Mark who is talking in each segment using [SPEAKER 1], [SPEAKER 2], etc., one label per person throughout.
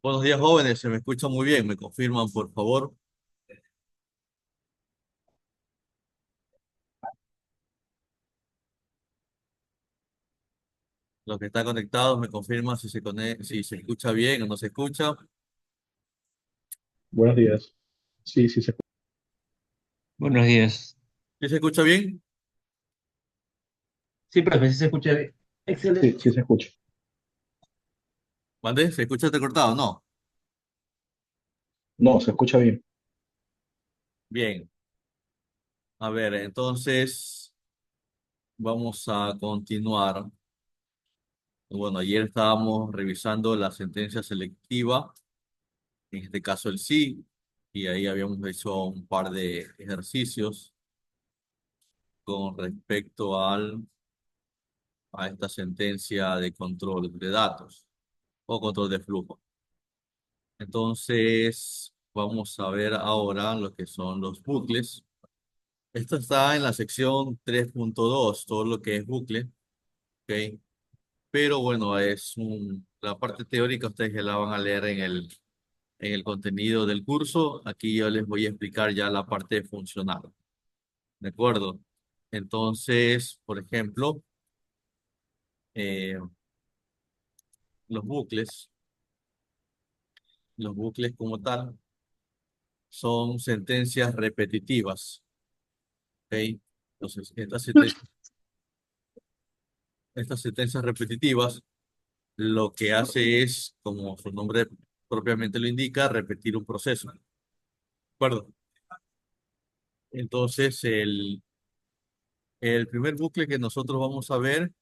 [SPEAKER 1] Buenos días, jóvenes. Se me escucha muy bien. ¿Me confirman, por favor? Los que están conectados, me confirman si se escucha bien o no se escucha.
[SPEAKER 2] Buenos días. Sí, sí
[SPEAKER 3] Buenos días.
[SPEAKER 1] ¿Sí se escucha bien?
[SPEAKER 3] Sí, profe, sí se escucha bien.
[SPEAKER 2] sí,
[SPEAKER 3] Excelente.
[SPEAKER 2] sí se escucha.
[SPEAKER 1] ¿Mande? ¿Se escucha entrecortado? No.
[SPEAKER 2] No, se escucha bien.
[SPEAKER 1] Bien. A ver, entonces vamos a continuar. Bueno, ayer estábamos revisando la sentencia selectiva, en este caso el sí, y ahí habíamos hecho un par de ejercicios con respecto a esta sentencia de control de datos o control de flujo. Entonces, vamos a ver ahora lo que son los bucles. Esto está en la sección 3.2, todo lo que es bucle, ¿ok? Pero bueno, la parte teórica ustedes ya la van a leer en el contenido del curso. Aquí yo les voy a explicar ya la parte funcional, ¿de acuerdo? Entonces, por ejemplo, eh, los bucles, los bucles como tal, son sentencias repetitivas, ¿ok? Entonces, estas sentencias repetitivas lo que hace es, como su nombre propiamente lo indica, repetir un proceso. ¿De acuerdo? Entonces, el primer bucle que nosotros vamos a ver,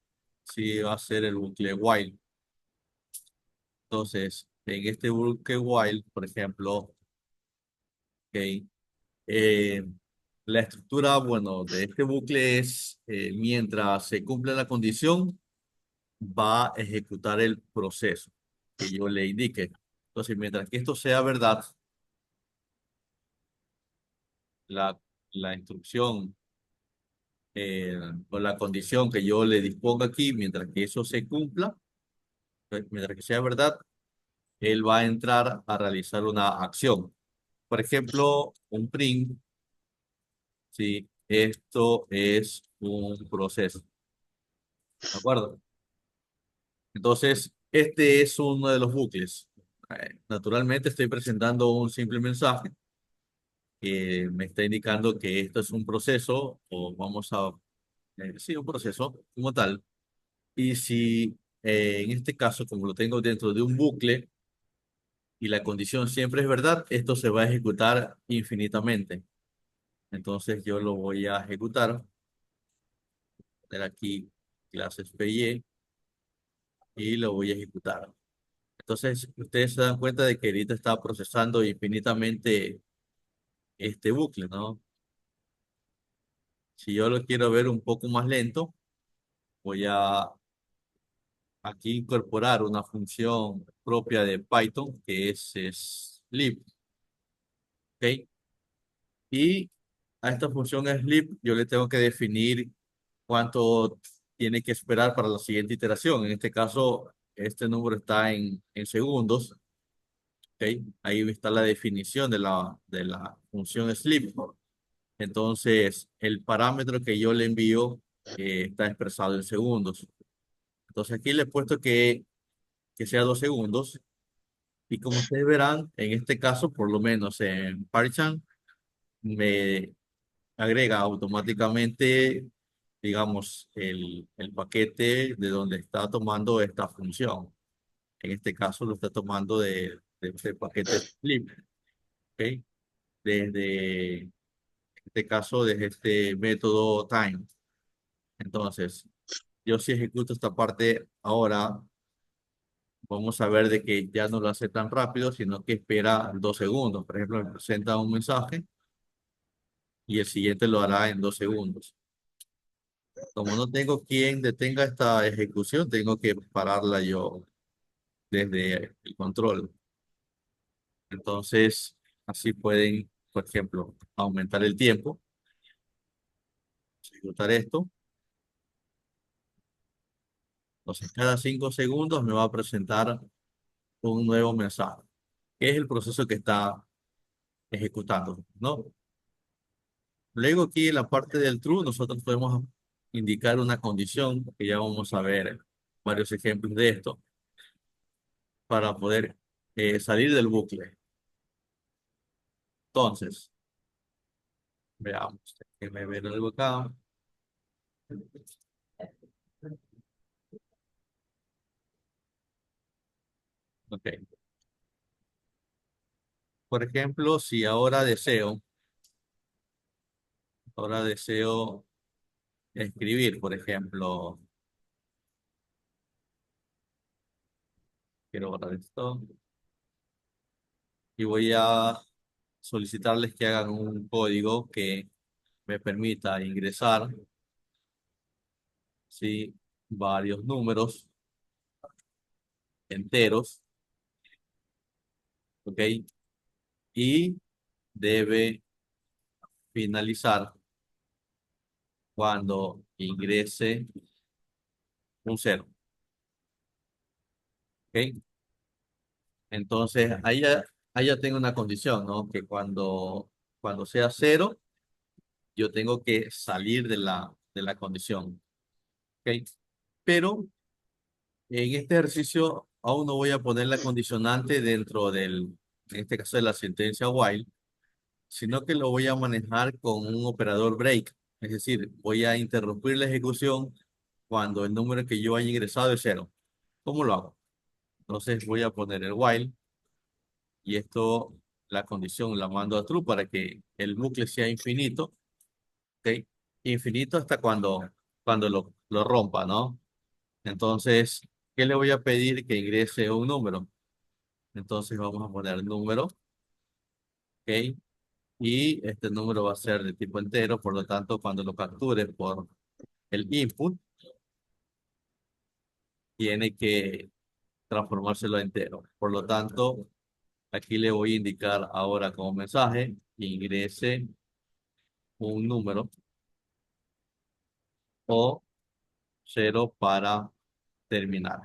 [SPEAKER 1] sí va a ser el bucle while. Entonces, en este bucle while, por ejemplo, ok, eh, la estructura, bueno, de este bucle es, mientras se cumple la condición, va a ejecutar el proceso que yo le indique. Entonces, mientras que esto sea verdad, la, la instrucción o la condición que yo le disponga aquí, mientras que eso se cumpla, mientras que sea verdad, él va a entrar a realizar una acción. Por ejemplo, un print, si esto es un proceso, ¿de acuerdo? Entonces, este es uno de los bucles. Naturalmente estoy presentando un simple mensaje que me está indicando que esto es un proceso, o vamos a, sí, un proceso como tal. Y si en este caso, como lo tengo dentro de un bucle y la condición siempre es verdad, esto se va a ejecutar infinitamente. Entonces yo lo voy a ejecutar, poner aquí clases PY y lo voy a ejecutar. Entonces ustedes se dan cuenta de que ahorita está procesando infinitamente este bucle, ¿no? Si yo lo quiero ver un poco más lento, voy a aquí incorporar una función propia de Python que es sleep, ¿ok? Y a esta función sleep yo le tengo que definir cuánto tiene que esperar para la siguiente iteración. En este caso, este número está en segundos, ¿ok? Ahí está la definición de la función sleep. Entonces, el parámetro que yo le envío está expresado en segundos. Entonces, aquí le he puesto que sea 2 segundos. Y como ustedes verán, en este caso, por lo menos en PyCharm, me agrega automáticamente, digamos, el paquete de donde está tomando esta función. En este caso lo está tomando de este paquete Flip, ¿ok? Desde este caso, desde este método time. Entonces, yo si ejecuto esta parte ahora, vamos a ver de que ya no lo hace tan rápido, sino que espera 2 segundos. Por ejemplo, me presenta un mensaje y el siguiente lo hará en 2 segundos. Como no tengo quien detenga esta ejecución, tengo que pararla yo desde el control. Entonces, así pueden, por ejemplo, aumentar el tiempo, ejecutar esto. Entonces, cada 5 segundos me va a presentar un nuevo mensaje. que es el proceso que está ejecutando, ¿no? Luego aquí en la parte del true nosotros podemos indicar una condición, que ya vamos a ver varios ejemplos de esto, para poder salir del bucle. Entonces, veamos, déjenme ver algo acá. Ok. Por ejemplo, si ahora deseo escribir, por ejemplo, quiero borrar esto, y voy a solicitarles que hagan un código que me permita ingresar, ¿sí? Varios números enteros, ¿ok? Y debe finalizar cuando ingrese un cero, ¿ok? Entonces, ahí ya tengo una condición, ¿no? Que cuando sea cero, yo tengo que salir de la condición, ¿ok? Pero en este ejercicio aún no voy a poner la condicionante dentro en este caso de la sentencia while, sino que lo voy a manejar con un operador break. Es decir, voy a interrumpir la ejecución cuando el número que yo haya ingresado es cero. ¿Cómo lo hago? Entonces voy a poner el while y esto, la condición la mando a true para que el bucle sea infinito, ¿ok? Infinito hasta cuando lo rompa, ¿no? Entonces, ¿qué le voy a pedir? Que ingrese un número. Entonces vamos a poner número, ¿ok? Y este número va a ser de tipo entero, por lo tanto, cuando lo capture por el input, tiene que transformárselo a entero. Por lo tanto, aquí le voy a indicar ahora como mensaje, ingrese un número o cero para terminar.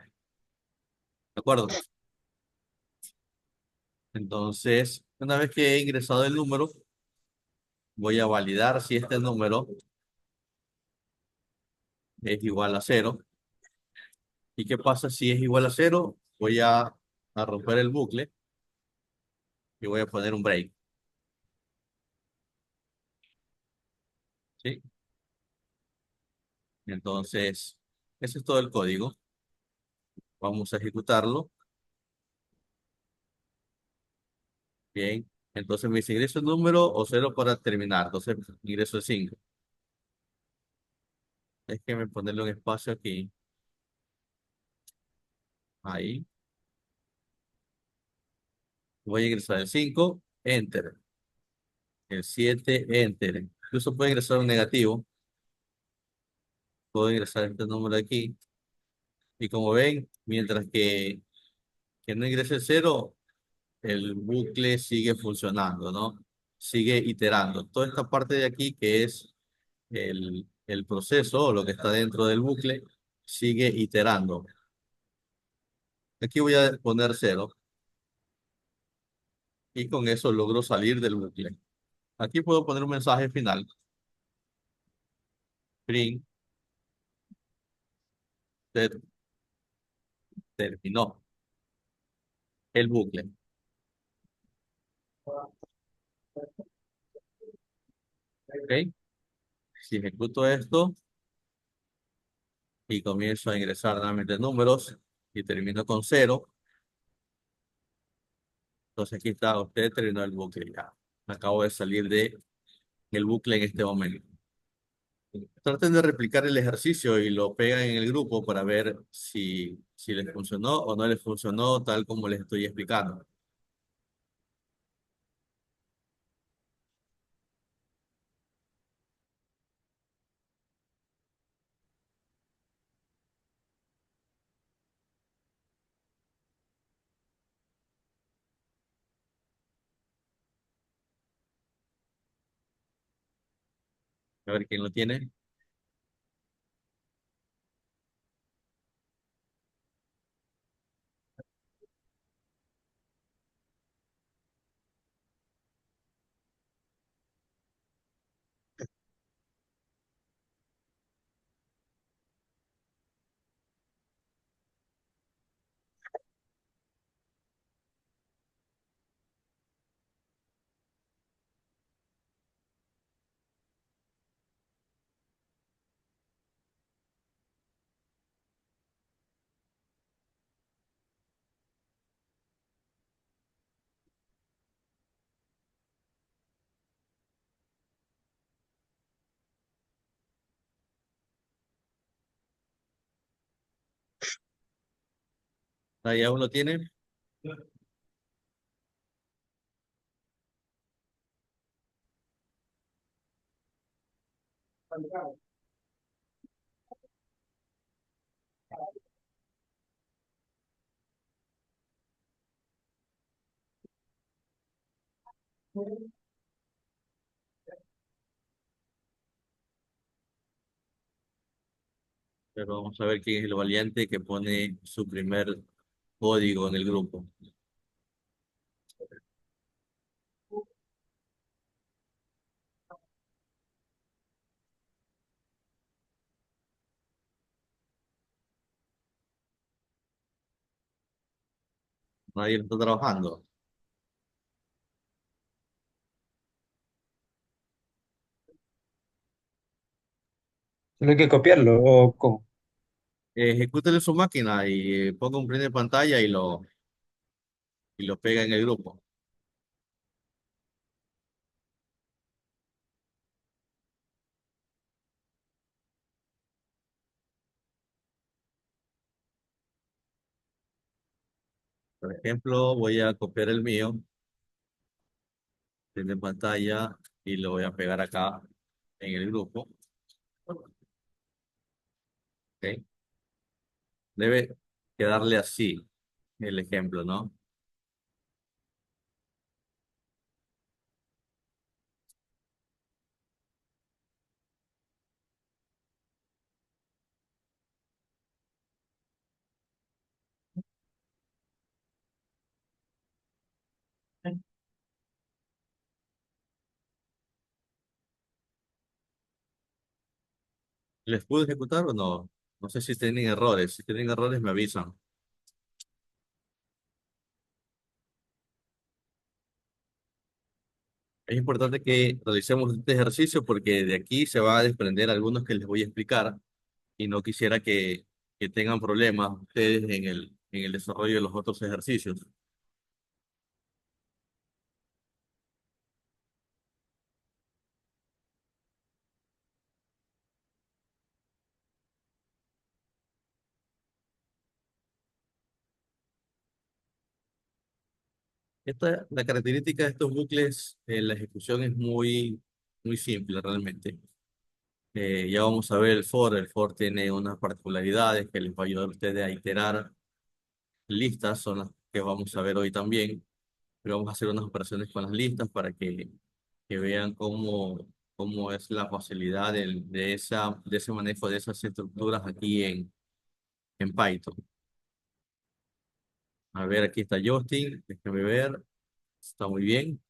[SPEAKER 1] ¿De acuerdo? Entonces, una vez que he ingresado el número, voy a validar si este número es igual a cero. ¿Y qué pasa si es igual a cero? Voy a romper el bucle y voy a poner un break. ¿Sí? Entonces, ese es todo el código. Vamos a ejecutarlo. Bien. Entonces me dice ingreso el número o cero para terminar. Entonces ingreso el 5. Es que me ponerle un espacio aquí. Ahí. Voy a ingresar el 5. Enter. El 7. Enter. Incluso puedo ingresar un negativo. Puedo ingresar este número aquí. Y como ven, mientras que no ingrese el cero, el bucle sigue funcionando, ¿no? Sigue iterando. Toda esta parte de aquí, que es el proceso o lo que está dentro del bucle, sigue iterando. Aquí voy a poner cero y con eso logro salir del bucle. Aquí puedo poner un mensaje final. Print, terminó el bucle. ¿Ok? Si ejecuto esto y comienzo a ingresar nuevamente números y termino con cero, entonces aquí está, usted terminó el bucle ya. Acabo de salir del bucle en este momento. Traten de replicar el ejercicio y lo pegan en el grupo para ver si les funcionó o no les funcionó tal como les estoy explicando. A ver quién lo tiene. Ahí aún lo tiene, pero vamos a ver quién es el valiente que pone su primer código en el grupo. Nadie lo está trabajando.
[SPEAKER 3] Solo hay que copiarlo, o cómo.
[SPEAKER 1] Ejecútele su máquina y ponga un print de pantalla y lo pega en el grupo. Por ejemplo, voy a copiar el mío, print de pantalla, y lo voy a pegar acá en el grupo. ¿Ok? Debe quedarle así el ejemplo, ¿no? ¿Les puedo ejecutar o no? No sé si tienen errores. Si tienen errores, me avisan. Es importante que realicemos este ejercicio porque de aquí se van a desprender algunos que les voy a explicar y no quisiera que tengan problemas ustedes en el desarrollo de los otros ejercicios. La característica de estos bucles, la ejecución es muy simple realmente. Ya vamos a ver el for. El for tiene unas particularidades que les va a ayudar a ustedes a iterar listas, son las que vamos a ver hoy también. Pero vamos a hacer unas operaciones con las listas para que vean cómo es la facilidad de ese manejo de esas estructuras aquí en Python. A ver, aquí está Justin, déjame ver, está muy bien,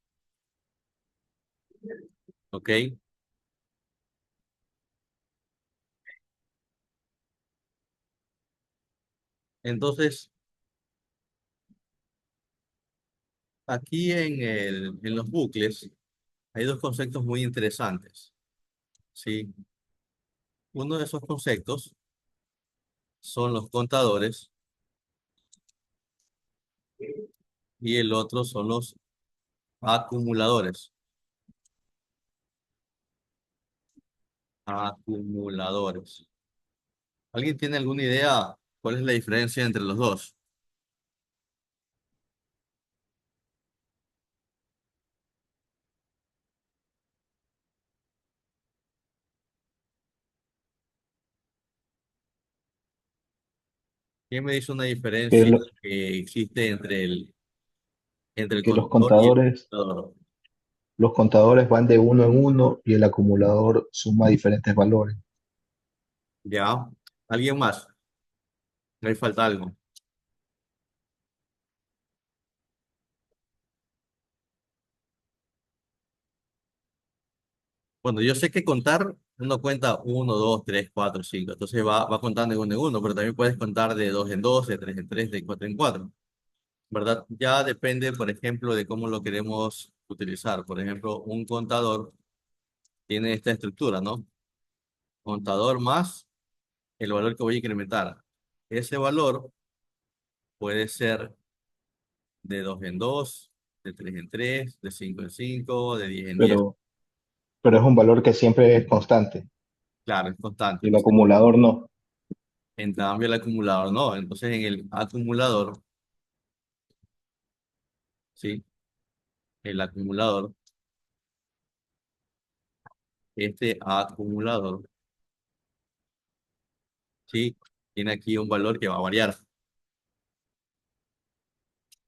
[SPEAKER 1] ok. Entonces, aquí en los bucles hay dos conceptos muy interesantes, ¿sí? Uno de esos conceptos son los contadores y el otro son los acumuladores. Acumuladores. ¿Alguien tiene alguna idea cuál es la diferencia entre los dos? ¿Quién me dice una
[SPEAKER 2] Que,
[SPEAKER 1] diferencia
[SPEAKER 2] lo-
[SPEAKER 1] que existe entre el
[SPEAKER 2] que
[SPEAKER 1] contador y el acumulador?
[SPEAKER 2] los contadores van de uno en uno y el acumulador suma diferentes valores.
[SPEAKER 1] ¿Ya? ¿Alguien más? Ahí falta algo. Bueno, yo sé que contar, uno cuenta uno, dos, tres, cuatro, cinco. Entonces va contando de uno en uno, pero también puedes contar de dos en dos, de tres en tres, de cuatro en cuatro. ¿Verdad? Ya depende, por ejemplo, de cómo lo queremos utilizar. Por ejemplo, un contador tiene esta estructura, ¿no? Contador más el valor que voy a incrementar. Ese valor puede ser de 2 en 2, de 3 en 3, de 5 en 5, de 10 en 10.
[SPEAKER 2] pero, pero es un valor que siempre es constante
[SPEAKER 1] Claro, es constante.
[SPEAKER 2] y el
[SPEAKER 1] Entonces,
[SPEAKER 2] acumulador no.
[SPEAKER 1] En cambio, el acumulador no. Entonces, en el acumulador, ¿sí? El acumulador, este acumulador, ¿sí? Tiene aquí un valor que va a variar.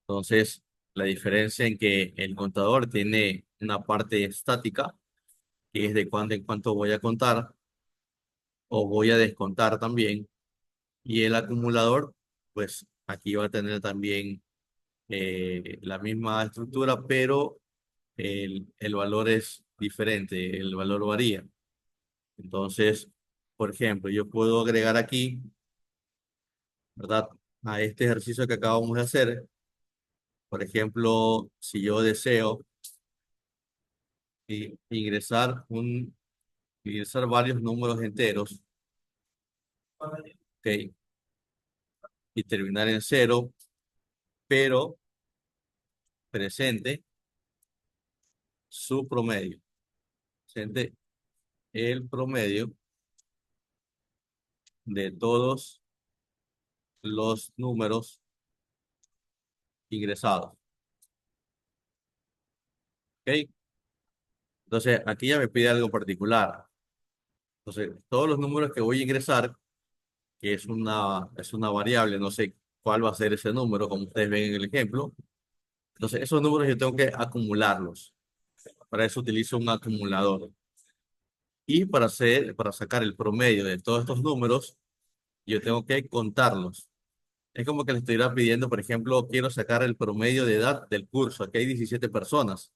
[SPEAKER 1] Entonces, la diferencia en que el contador tiene una parte estática, que es de cuánto en cuánto voy a contar o voy a descontar también. Y el acumulador, pues aquí va a tener también la misma estructura, pero el valor es diferente, el valor varía. Entonces, por ejemplo, yo puedo agregar aquí, ¿verdad? A este ejercicio que acabamos de hacer, por ejemplo, si yo deseo ingresar ingresar varios números enteros, ¿ok? Y terminar en cero, pero presente su promedio. Presente el promedio de todos los números ingresados, ¿ok? Entonces, aquí ya me pide algo particular. Entonces, todos los números que voy a ingresar, que es una variable, no sé cuál va a ser ese número, como ustedes ven en el ejemplo. Entonces, esos números yo tengo que acumularlos. Para eso utilizo un acumulador. Y para sacar el promedio de todos estos números, yo tengo que contarlos. Es como que le estuviera pidiendo, por ejemplo, quiero sacar el promedio de edad del curso. Aquí hay 17 personas,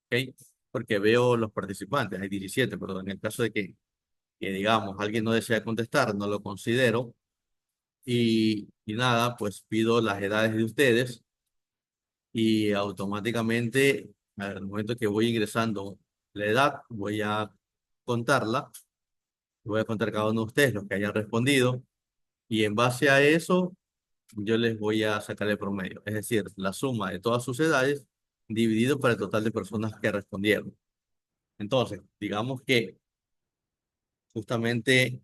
[SPEAKER 1] ¿ok? Porque veo los participantes, hay 17, pero en el caso de que digamos, alguien no desea contestar, no lo considero. Y nada, pues pido las edades de ustedes y automáticamente, al momento que voy ingresando la edad, voy a contarla. Voy a contar cada uno de ustedes, los que hayan respondido. Y en base a eso, yo les voy a sacar el promedio. Es decir, la suma de todas sus edades dividido por el total de personas que respondieron. Entonces, digamos que justamente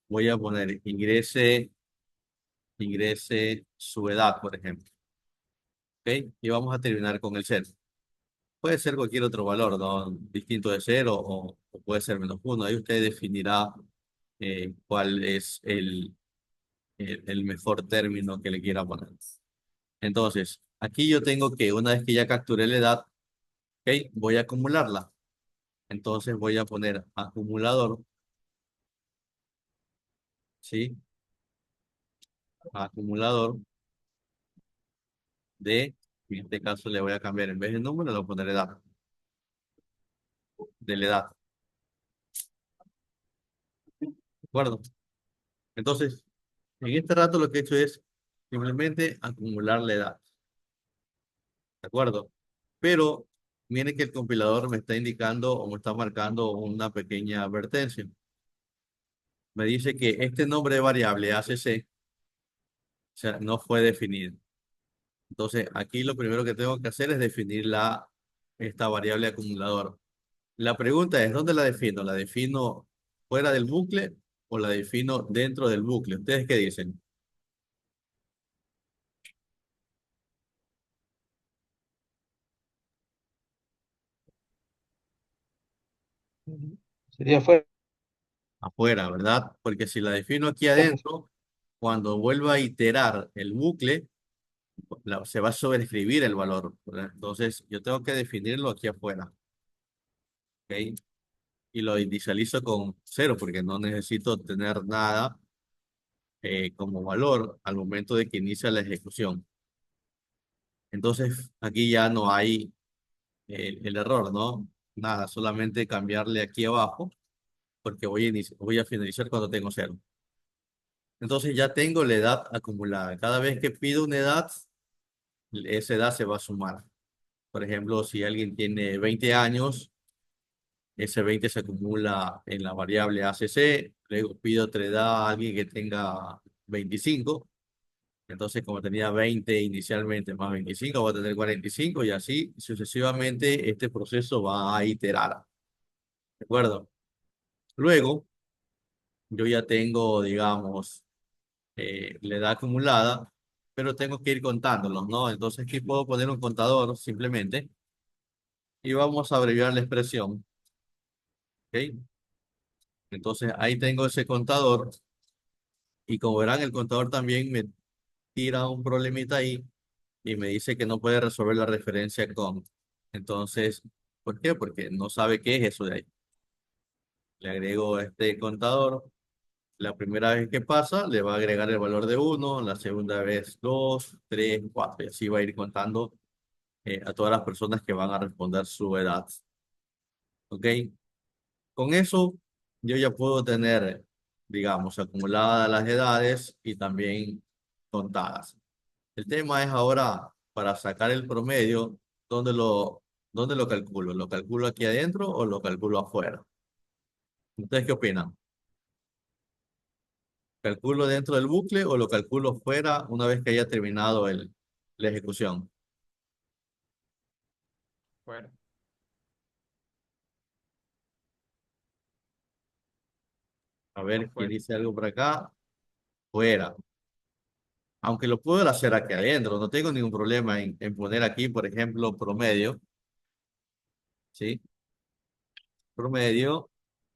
[SPEAKER 1] voy a poner ingrese su edad, por ejemplo. ¿Ok? Y vamos a terminar con el cero. Puede ser cualquier otro valor, ¿no? Distinto de cero o puede ser menos uno. Ahí usted definirá cuál es el mejor término que le quiera poner. Entonces, aquí yo tengo que, una vez que ya capturé la edad, ¿ok? Voy a acumularla. Entonces voy a poner acumulador, ¿sí? Acumulador de, en este caso le voy a cambiar, en vez de número, le voy a poner edad, de la edad, ¿de acuerdo? Entonces, en este rato lo que he hecho es simplemente acumular la edad, ¿de acuerdo? Pero miren que el compilador me está indicando o me está marcando una pequeña advertencia. Me dice que este nombre de variable ACC, o sea, no fue definido. Entonces, aquí lo primero que tengo que hacer es definir esta variable acumulador. La pregunta es, ¿dónde la defino? ¿La defino fuera del bucle o la defino dentro del bucle? ¿Ustedes qué dicen?
[SPEAKER 3] Sería fuera.
[SPEAKER 1] Afuera, ¿verdad? Porque si la defino aquí adentro, cuando vuelva a iterar el bucle, se va a sobreescribir el valor, ¿verdad? Entonces, yo tengo que definirlo aquí afuera, ¿ok? Y lo inicializo con cero porque no necesito tener nada como valor al momento de que inicia la ejecución. Entonces, aquí ya no hay el error, ¿no? Nada, solamente cambiarle aquí abajo porque voy a finalizar cuando tengo cero. Entonces ya tengo la edad acumulada. Cada vez que pido una edad, esa edad se va a sumar. Por ejemplo, si alguien tiene 20 años, ese 20 se acumula en la variable ACC. Luego pido otra edad a alguien que tenga 25. Entonces, como tenía 20 inicialmente más 25, va a tener 45 y así sucesivamente este proceso va a iterar. ¿De acuerdo? Luego, yo ya tengo, digamos, la edad acumulada, pero tengo que ir contándolos, ¿no? Entonces aquí puedo poner un contador simplemente y vamos a abreviar la expresión, ¿ok? Entonces ahí tengo ese contador y como verán, el contador también me tira un problemita ahí y me dice que no puede resolver la referencia con. Entonces, ¿por qué? Porque no sabe qué es eso de ahí. Le agrego este contador. La primera vez que pasa, le va a agregar el valor de uno, la segunda vez 2, 3, 4, y así va a ir contando a todas las personas que van a responder su edad. ¿Ok? Con eso, yo ya puedo tener, digamos, acumuladas las edades y también contadas. El tema es ahora, para sacar el promedio, ¿dónde dónde lo calculo? ¿Lo calculo aquí adentro o lo calculo afuera? ¿Ustedes qué opinan? ¿Calculo dentro del bucle o lo calculo fuera una vez que haya terminado la ejecución?
[SPEAKER 3] Bueno,
[SPEAKER 1] A ver, ¿quién
[SPEAKER 3] afuera.
[SPEAKER 1] dice algo por acá? Fuera. Aunque lo puedo hacer aquí adentro, no tengo ningún problema en poner aquí, por ejemplo, promedio, ¿sí? Promedio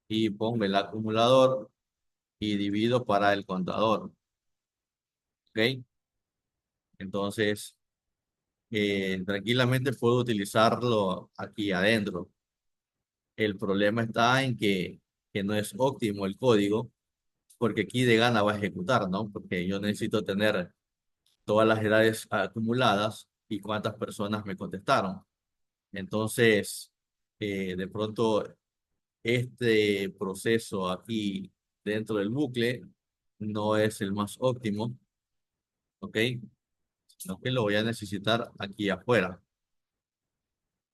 [SPEAKER 1] y pongo el acumulador y divido para el contador, ¿ok? Entonces, tranquilamente puedo utilizarlo aquí adentro. El problema está en que no es óptimo el código, porque aquí de gana va a ejecutar, ¿no? Porque yo necesito tener todas las edades acumuladas y cuántas personas me contestaron. Entonces, de pronto, este proceso aquí dentro del bucle no es el más óptimo, ¿ok? Sino que lo voy a necesitar aquí afuera.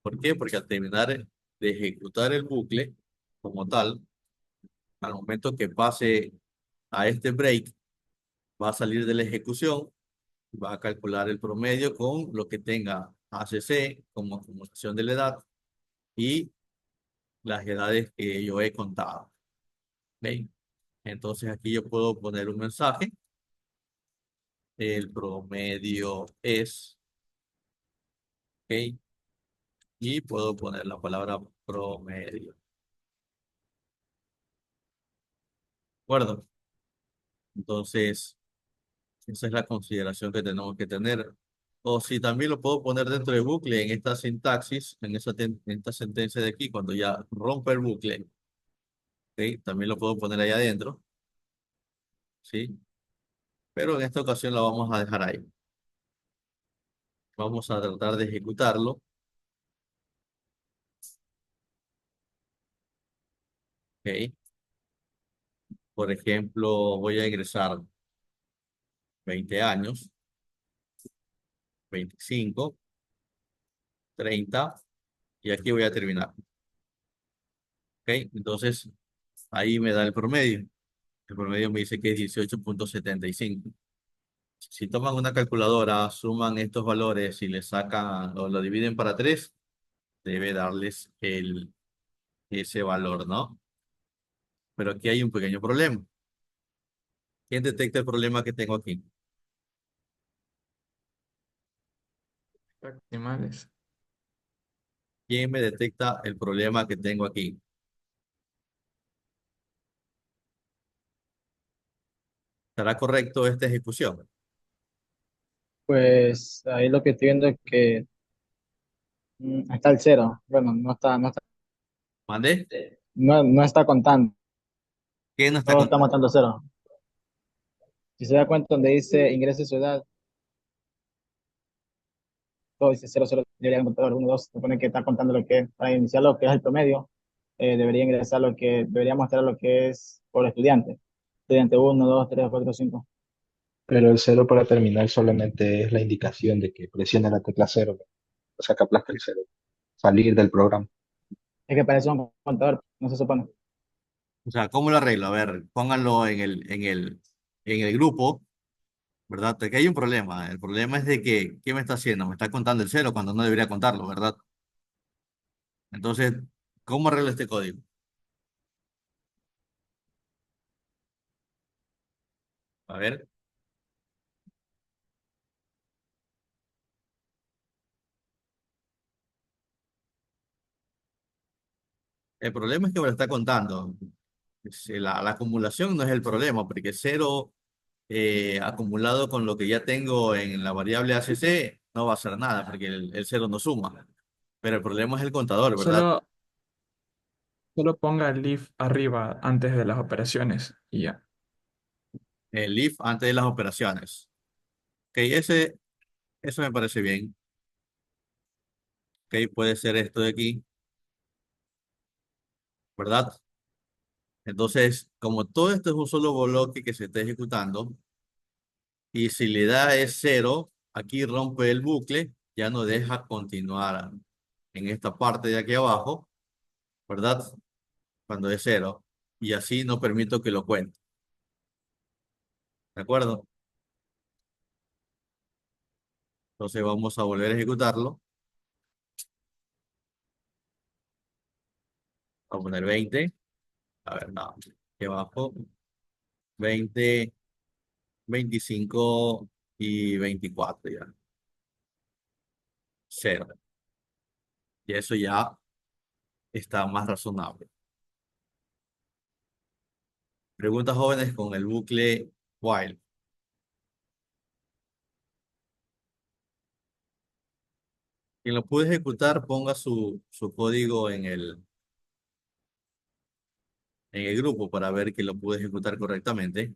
[SPEAKER 1] ¿Por qué? Porque al terminar de ejecutar el bucle como tal, al momento que pase a este break, va a salir de la ejecución, va a calcular el promedio con lo que tenga ACC como acumulación de la edad y las edades que yo he contado. ¿Ok? Entonces aquí yo puedo poner un mensaje. El promedio es, ¿ok? Y puedo poner la palabra promedio. ¿De acuerdo? Entonces, esa es la consideración que tenemos que tener. O si también lo puedo poner dentro del bucle, en esta sintaxis, en esta sentencia de aquí, cuando ya rompe el bucle, ¿ok? También lo puedo poner ahí adentro, ¿sí? Pero en esta ocasión la vamos a dejar ahí. Vamos a tratar de ejecutarlo, ¿ok? Por ejemplo, voy a ingresar 20 años, 25, 30, y aquí voy a terminar, ¿ok? Entonces, ahí me da el promedio. El promedio me dice que es 18,75. Si toman una calculadora, suman estos valores y le sacan o lo dividen para 3, debe darles ese valor, ¿no? Pero aquí hay un pequeño problema. ¿Quién detecta el problema que tengo aquí?
[SPEAKER 3] Decimales.
[SPEAKER 1] ¿Quién me detecta el problema que tengo aquí? ¿Estará correcto esta ejecución?
[SPEAKER 4] Pues ahí lo que estoy viendo es que está el cero. Bueno,
[SPEAKER 1] ¿Mande?
[SPEAKER 4] no está contando,
[SPEAKER 1] ¿Quién no está
[SPEAKER 4] solo está
[SPEAKER 1] contando?
[SPEAKER 4] matando cero. Si se da cuenta donde dice ingrese su edad, todo dice cero, cero, debería contar uno, dos, se supone que está contando lo que es, para iniciar lo que es el promedio, debería ingresar debería mostrar lo que es por estudiante. Estudiante uno, 2, 3, 4, 5.
[SPEAKER 2] Pero el cero para terminar solamente es la indicación de que presione la tecla cero, o sea, que aplaste el cero, salir del programa.
[SPEAKER 4] Es que parece un contador, no se supone.
[SPEAKER 1] O sea, ¿cómo lo arreglo? A ver, pónganlo en el grupo, ¿verdad? Aquí hay un problema. El problema es de que, ¿qué me está haciendo? Me está contando el cero cuando no debería contarlo, ¿verdad? Entonces, ¿cómo arreglo este código? A ver. El problema es que me lo está contando. La acumulación no es el problema, porque cero acumulado con lo que ya tengo en la variable ACC no va a hacer nada, porque el cero no suma. Pero el problema es el contador, ¿verdad?
[SPEAKER 5] Solo, solo ponga el if arriba antes de las operaciones y ya.
[SPEAKER 1] El if antes de las operaciones. Ok, eso me parece bien. Ok, puede ser esto de aquí, ¿verdad? Entonces, como todo esto es un solo bloque que se está ejecutando, y si le da es cero, aquí rompe el bucle, ya no deja continuar en esta parte de aquí abajo, ¿verdad? Cuando es cero. Y así no permito que lo cuente. ¿De acuerdo? Entonces vamos a volver a ejecutarlo. Vamos a poner 20. A ver, no. Aquí abajo. 20, 25 y 24 ya. Cero. Y eso ya está más razonable. Preguntas jóvenes con el bucle while. Quien lo puede ejecutar, ponga su código en el grupo para ver que lo pude ejecutar correctamente.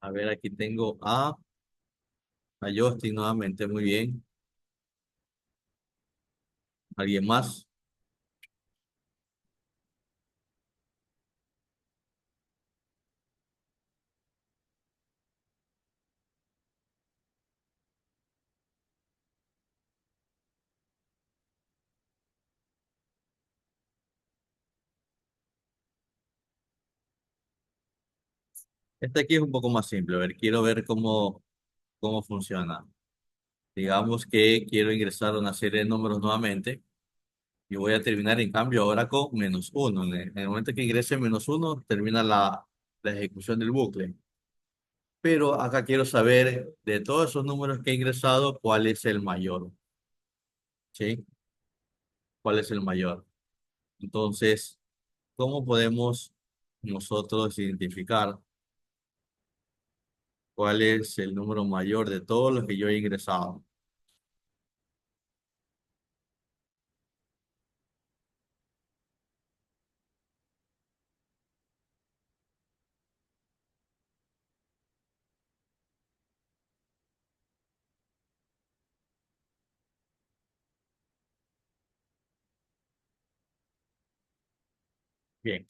[SPEAKER 1] A ver, aquí tengo a Justin nuevamente. Muy bien. ¿Alguien más? Este aquí es un poco más simple. A ver, quiero ver cómo funciona. Digamos que quiero ingresar una serie de números nuevamente y voy a terminar en cambio ahora con -1. En el momento que ingrese -1, termina la ejecución del bucle. Pero acá quiero saber de todos esos números que he ingresado, cuál es el mayor. ¿Sí? ¿Cuál es el mayor? Entonces, ¿cómo podemos nosotros identificar cuál es el número mayor de todos los que yo he ingresado? Bien,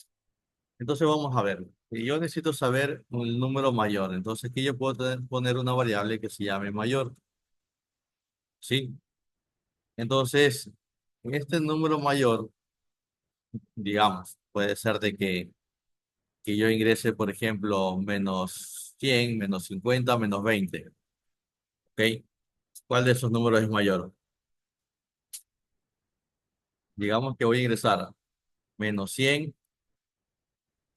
[SPEAKER 1] entonces vamos a ver. Y yo necesito saber el número mayor. Entonces, aquí yo puedo poner una variable que se llame mayor. ¿Sí? Entonces, este número mayor, digamos, puede ser de que yo ingrese, por ejemplo, -100, -50, -20. ¿Ok? ¿Cuál de esos números es mayor? Digamos que voy a ingresar -100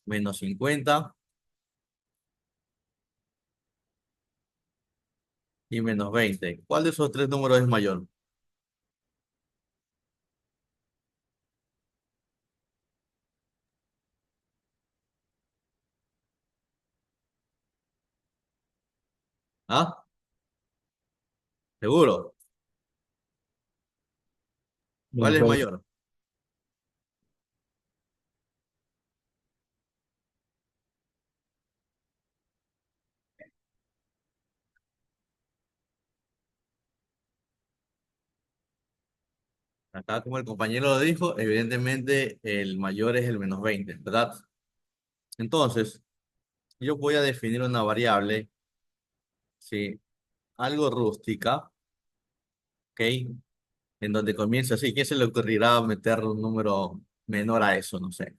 [SPEAKER 1] menos 50 y menos 20. ¿Cuál de esos tres números es mayor? ¿Ah? ¿Seguro? ¿Cuál
[SPEAKER 2] Menos
[SPEAKER 1] es
[SPEAKER 2] 20.
[SPEAKER 1] mayor? Acá, como el compañero lo dijo, evidentemente el mayor es el menos 20, ¿verdad? Entonces, yo voy a definir una variable, ¿sí? Algo rústica, ¿ok? En donde comienza así. ¿Quién se le ocurrirá meter un número menor a eso? No sé.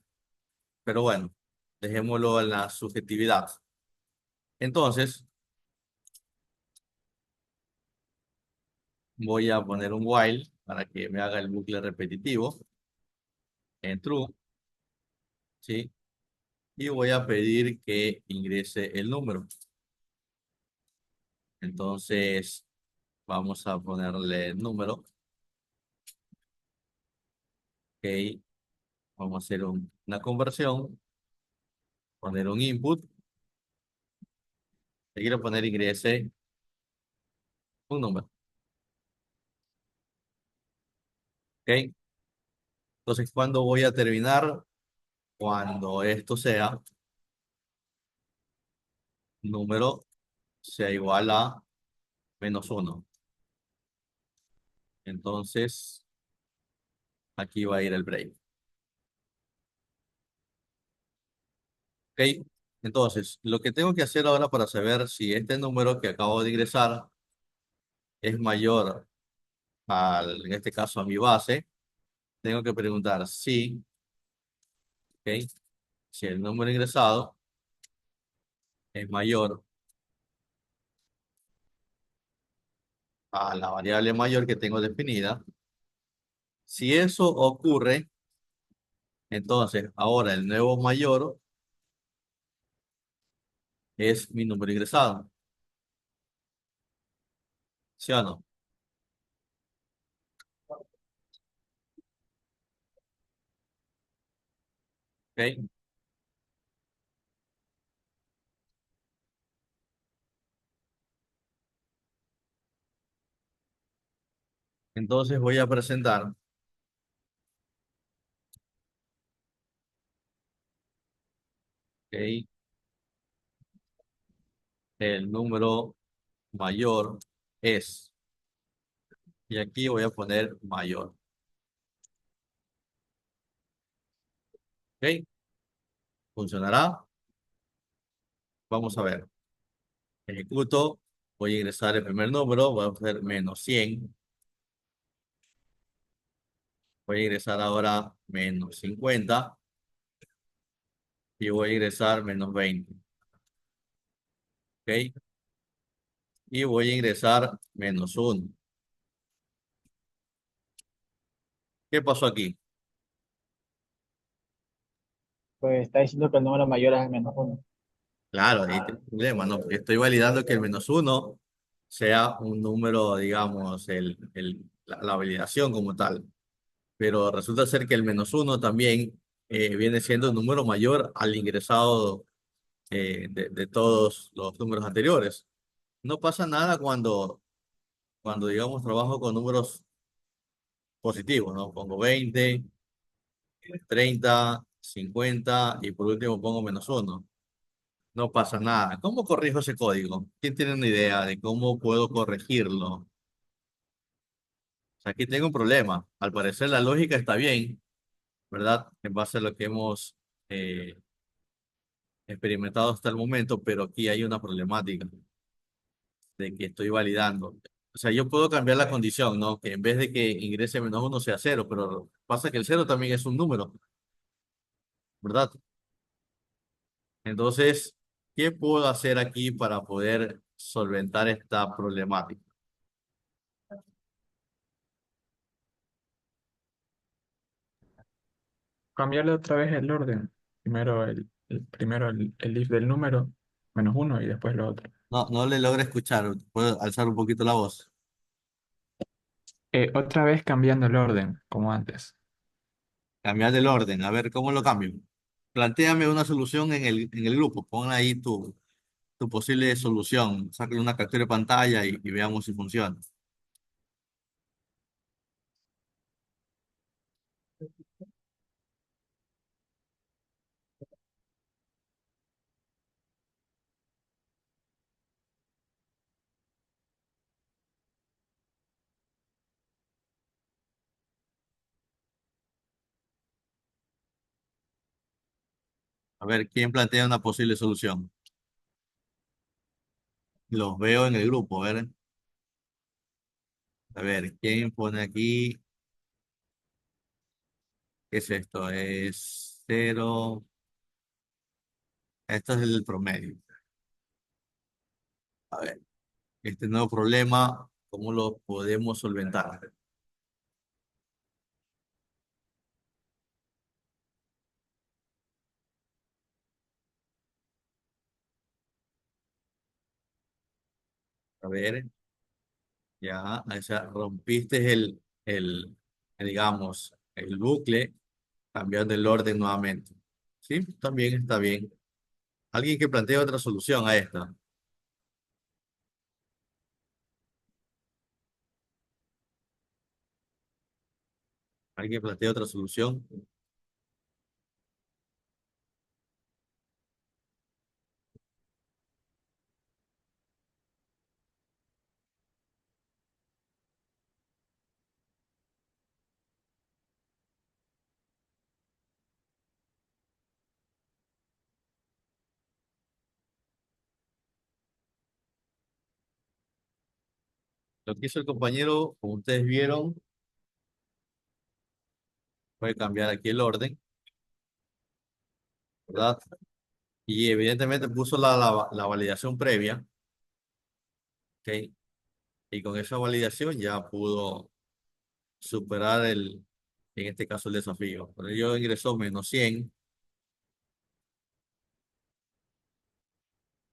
[SPEAKER 1] Pero bueno, dejémoslo en la subjetividad. Entonces, voy a poner un while para que me haga el bucle repetitivo en true, ¿sí? Y voy a pedir que ingrese el número. Entonces, vamos a ponerle el número, ¿ok? Vamos a hacer una conversión, poner un input. Le quiero poner ingrese un número, ¿ok? Entonces, ¿cuándo voy a terminar? Cuando esto sea número sea igual a menos uno. Entonces, aquí va a ir el break. ¿Ok? Entonces, lo que tengo que hacer ahora para saber si este número que acabo de ingresar es mayor en este caso, a mi base, tengo que preguntar si, ¿ok? Si el número ingresado es mayor a la variable mayor que tengo definida. Si eso ocurre, entonces ahora el nuevo mayor es mi número ingresado. ¿Sí o no? ¿Ok? Entonces voy a presentar, ¿ok? El número mayor es, y aquí voy a poner mayor, ¿ok? ¿Funcionará? Vamos a ver. Ejecuto, voy a ingresar el primer número, voy a hacer menos 100. Voy a ingresar ahora menos 50 y voy a ingresar menos 20, ¿ok? Y voy a ingresar menos uno. ¿Qué pasó aquí?
[SPEAKER 4] Pues está diciendo que el número mayor es el menos uno.
[SPEAKER 1] Claro, ahí está el problema, ¿no? Porque estoy validando que el menos uno sea un número, digamos, la validación como tal. Pero resulta ser que el menos uno también viene siendo un número mayor al ingresado de todos los números anteriores. No pasa nada cuando digamos, trabajo con números positivos, ¿no? Pongo 20, 30, 50 y por último pongo menos uno. No pasa nada. ¿Cómo corrijo ese código? ¿Quién tiene una idea de cómo puedo corregirlo? O sea, aquí tengo un problema. Al parecer la lógica está bien, ¿verdad? En base a lo que hemos eh, experimentado hasta el momento, pero aquí hay una problemática de que estoy validando. O sea, yo puedo cambiar la condición, ¿no? Que en vez de que ingrese menos uno sea cero, pero pasa que el cero también es un número, ¿verdad? Entonces, ¿qué puedo hacer aquí para poder solventar esta problemática?
[SPEAKER 5] Cambiarle otra vez el orden. Primero el primero el if del número, -1 y después lo otro.
[SPEAKER 1] No, no le logro escuchar. ¿Puedo alzar un poquito la voz?
[SPEAKER 5] Otra vez cambiando el orden, como antes.
[SPEAKER 1] Cambiar del orden. A ver, ¿cómo lo cambio? Plantéame una solución en el grupo. Pon ahí tu posible solución. Sácale una captura de pantalla y veamos si funciona. A ver, ¿quién plantea una posible solución? Los veo en el grupo. A ver, ¿quién pone aquí? ¿Qué es esto? Es cero. Esto es el promedio. A ver, este nuevo problema, ¿cómo lo podemos solventar? A ver, ya, o sea, rompiste digamos, el bucle, cambiando el orden nuevamente. Sí, también está bien. Alguien que plantee otra solución a esta. Alguien plantea otra solución. Lo que hizo el compañero, como ustedes vieron, fue cambiar aquí el orden, ¿verdad? Y evidentemente puso la validación previa, ¿ok? Y con esa validación ya pudo superar en este caso, el desafío. Pero yo ingresó -100,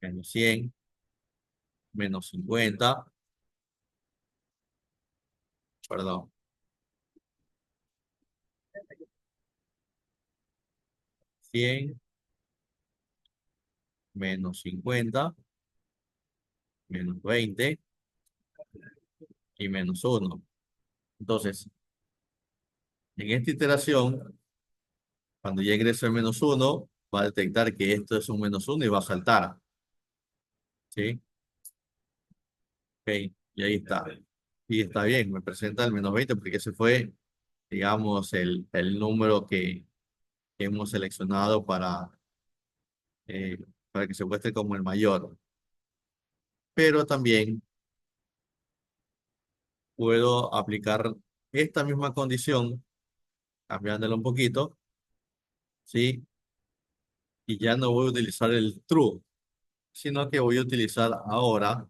[SPEAKER 1] -100, -50, perdón, 100, -50, -20 y -1. Entonces, en esta iteración, cuando ya ingrese el -1, va a detectar que esto es un -1 y va a saltar. ¿Sí? Ok, y ahí está. Y está bien, me presenta el -20 porque ese fue, digamos, el número que hemos seleccionado eh, para que se muestre como el mayor. Pero también puedo aplicar esta misma condición, cambiándola un poquito, ¿sí? Y ya no voy a utilizar el true, sino que voy a utilizar ahora,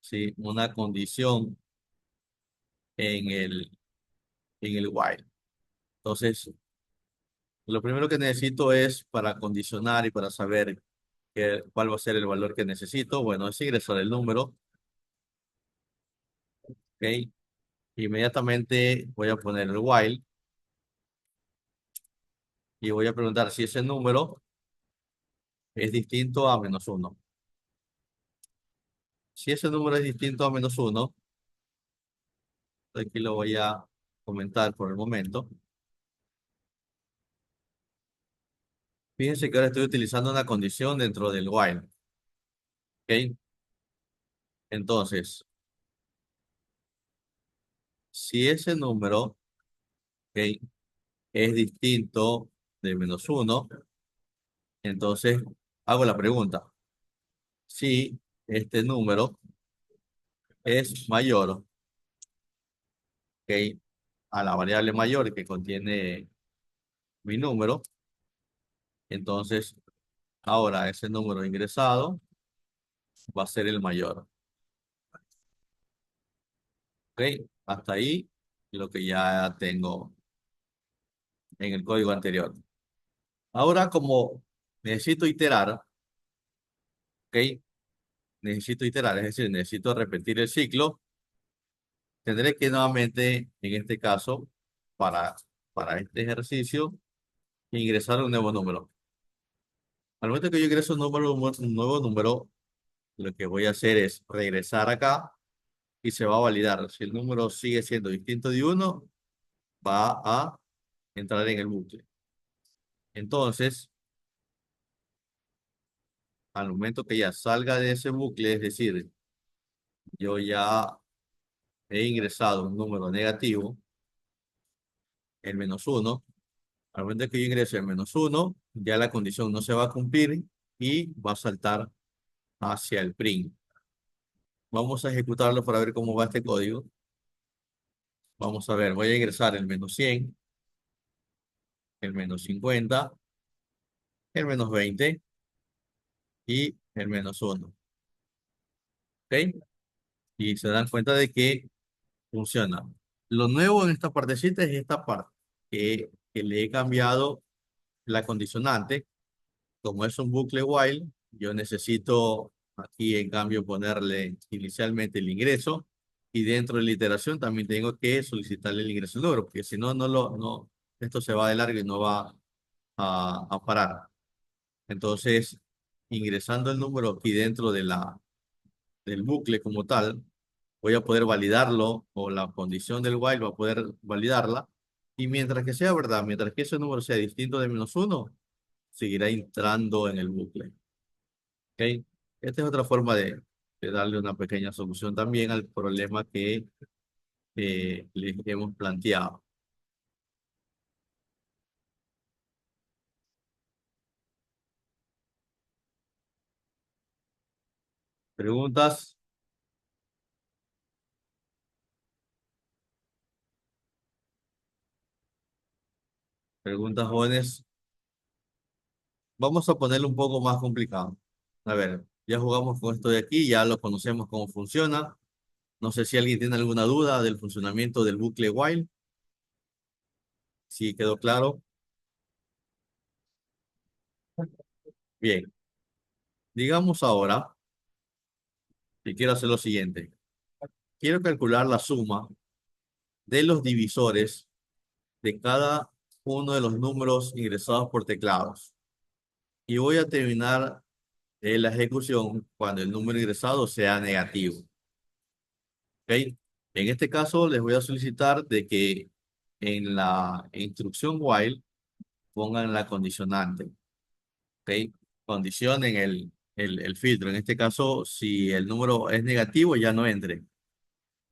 [SPEAKER 1] ¿sí? Una condición en el while. Entonces, lo primero que necesito es para condicionar y para saber cuál va a ser el valor que necesito. Bueno, es ingresar el número, ¿ok? Inmediatamente voy a poner el while y voy a preguntar si ese número es distinto a -1. Si ese número es distinto a -1, aquí lo voy a comentar por el momento. Fíjense que ahora estoy utilizando una condición dentro del while, ¿ok? Entonces, si ese número, ¿ok?, es distinto de -1, entonces hago la pregunta. Si este número es mayor, ¿ok?, a la variable mayor que contiene mi número, entonces ahora ese número ingresado va a ser el mayor. ¿Ok? Hasta ahí lo que ya tengo en el código anterior. Ahora, como necesito iterar, ¿ok? Necesito iterar, es decir, necesito repetir el ciclo. Tendré que nuevamente, en este caso, para, para este ejercicio, ingresar un nuevo número. Al momento que yo ingreso un nuevo número, lo que voy a hacer es regresar acá y se va a validar. Si el número sigue siendo distinto de uno, va a entrar en el bucle. Entonces, al momento que ya salga de ese bucle, es decir, yo ya he ingresado un número negativo, el -1. Al momento que yo ingrese el -1, ya la condición no se va a cumplir y va a saltar hacia el print. Vamos a ejecutarlo para ver cómo va este código. Vamos a ver, voy a ingresar el -100, el -50, el -20 y el -1. ¿Ok? Y se dan cuenta de que funciona. Lo nuevo en esta partecita es esta parte, que le he cambiado la condicionante. Como es un bucle while, yo necesito aquí en cambio ponerle inicialmente el ingreso y dentro de la iteración también tengo que solicitarle el ingreso del número, porque si no, esto se va de largo y no va a parar. Entonces, ingresando el número aquí dentro de del bucle como tal, voy a poder validarlo o la condición del while va a poder validarla. Y mientras que sea verdad, mientras que ese número sea distinto de -1, seguirá entrando en el bucle. ¿Ok? Esta es otra forma de darle una pequeña solución también al problema que les hemos planteado. ¿Preguntas? ¿Preguntas, jóvenes? Vamos a ponerlo un poco más complicado. A ver, ya jugamos con esto de aquí, ya lo conocemos cómo funciona. No sé si alguien tiene alguna duda del funcionamiento del bucle while. Si quedó claro. Bien, digamos ahora que quiero hacer lo siguiente. Quiero calcular la suma de los divisores de cada uno de los números ingresados por teclados. Y voy a terminar la ejecución cuando el número ingresado sea negativo. ¿Ok? En este caso, les voy a solicitar de que en la instrucción while pongan la condicionante. ¿Ok? Condicionen el filtro. En este caso, si el número es negativo, ya no entre.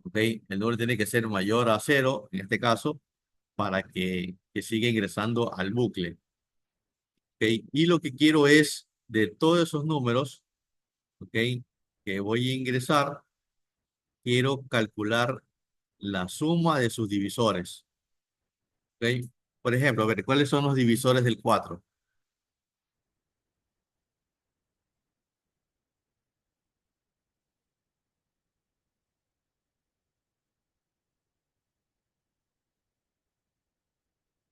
[SPEAKER 1] ¿Ok? El número tiene que ser mayor a 0, en este caso, para que siga ingresando al bucle. ¿Ok? Y lo que quiero es, de todos esos números, ¿ok? Que voy a ingresar, quiero calcular la suma de sus divisores. ¿Ok? Por ejemplo, a ver, ¿cuáles son los divisores del 4?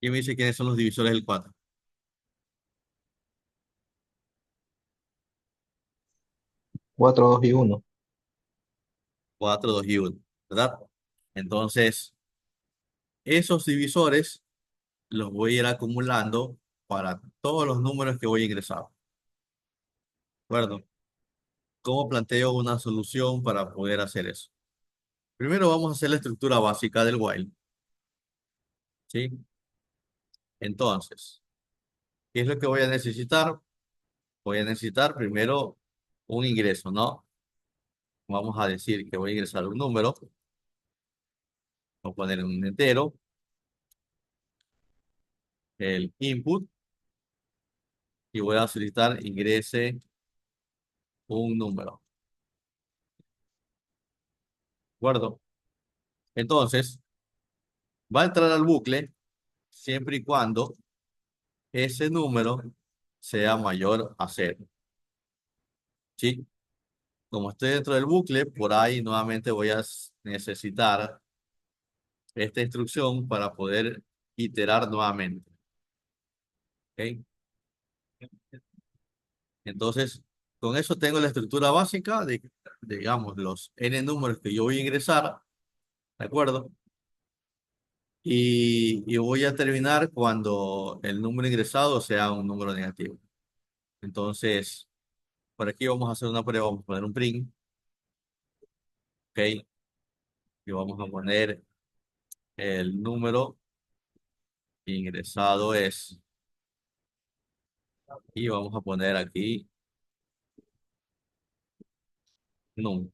[SPEAKER 1] ¿Quién me dice quiénes son los divisores del 4?
[SPEAKER 2] 4, 2 y 1.
[SPEAKER 1] 4, 2 y 1, ¿verdad? Entonces, esos divisores los voy a ir acumulando para todos los números que voy a ingresar. ¿De acuerdo? ¿Cómo planteo una solución para poder hacer eso? Primero vamos a hacer la estructura básica del while. ¿Sí? Entonces, ¿qué es lo que voy a necesitar? Voy a necesitar primero un ingreso, ¿no? Vamos a decir que voy a ingresar un número. Voy a poner un entero, el input, y voy a solicitar ingrese un número. ¿De acuerdo? Entonces, va a entrar al bucle siempre y cuando ese número sea mayor a 0. ¿Sí? Como estoy dentro del bucle, por ahí nuevamente voy a necesitar esta instrucción para poder iterar nuevamente. ¿Ok? Entonces, con eso tengo la estructura básica digamos, los n números que yo voy a ingresar, ¿de acuerdo? Y voy a terminar cuando el número ingresado sea un número negativo. Entonces, por aquí vamos a hacer una prueba, vamos a poner un print, ¿ok? Y vamos a poner el número ingresado es, y vamos a poner aquí num,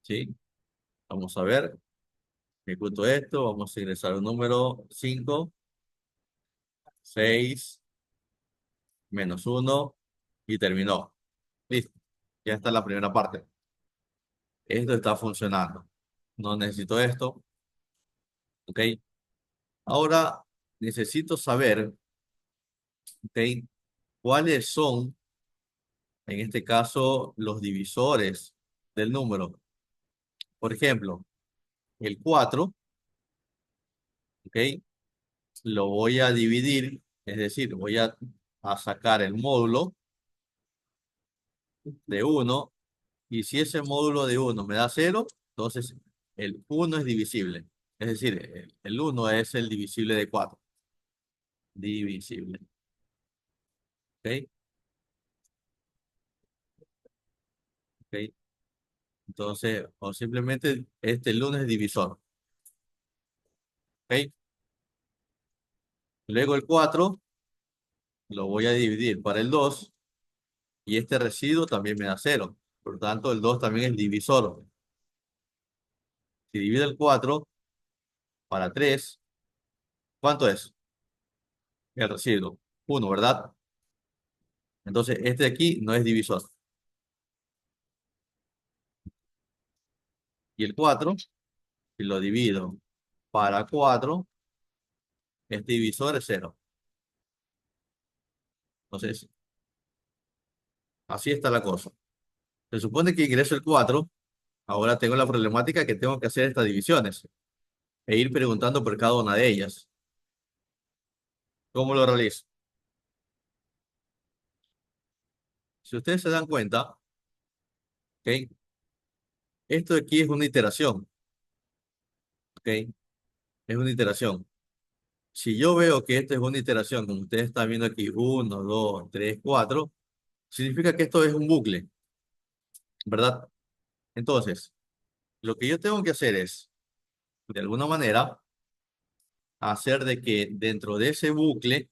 [SPEAKER 1] ¿sí? Vamos a ver, ejecuto esto, vamos a ingresar un número 5, 6, -1 y terminó. Listo, ya está la primera parte. Esto está funcionando. No necesito esto, ¿ok? Ahora necesito saber, ¿ok? ¿Cuáles son, en este caso, los divisores del número? Por ejemplo, el 4, ¿ok? Lo voy a dividir, es decir, voy a sacar el módulo de 1 y si ese módulo de 1 me da 0, entonces el 1 es divisible. Es decir, el 1 es el divisible de 4. Divisible. ¿Ok? ¿Ok? Entonces, o simplemente el 1 es divisor. ¿Ok? Luego el 4 lo voy a dividir para el 2 y este residuo también me da 0. Por tanto, el 2 también es divisor. Si divido el 4 para 3, ¿cuánto es? El residuo. 1, ¿verdad? Entonces, este de aquí no es divisor. Y el 4, si lo divido para 4, este divisor es 0. Entonces, así está la cosa. Se supone que ingreso el 4, ahora tengo la problemática que tengo que hacer estas divisiones e ir preguntando por cada una de ellas. ¿Cómo lo realizo? Si ustedes se dan cuenta, ¿ok? Esto de aquí es una iteración, ¿ok? Es una iteración. Si yo veo que esto es una iteración, como ustedes están viendo aquí, 1, 2, 3, 4, significa que esto es un bucle, ¿verdad? Entonces, lo que yo tengo que hacer es, de alguna manera, hacer de que dentro de ese bucle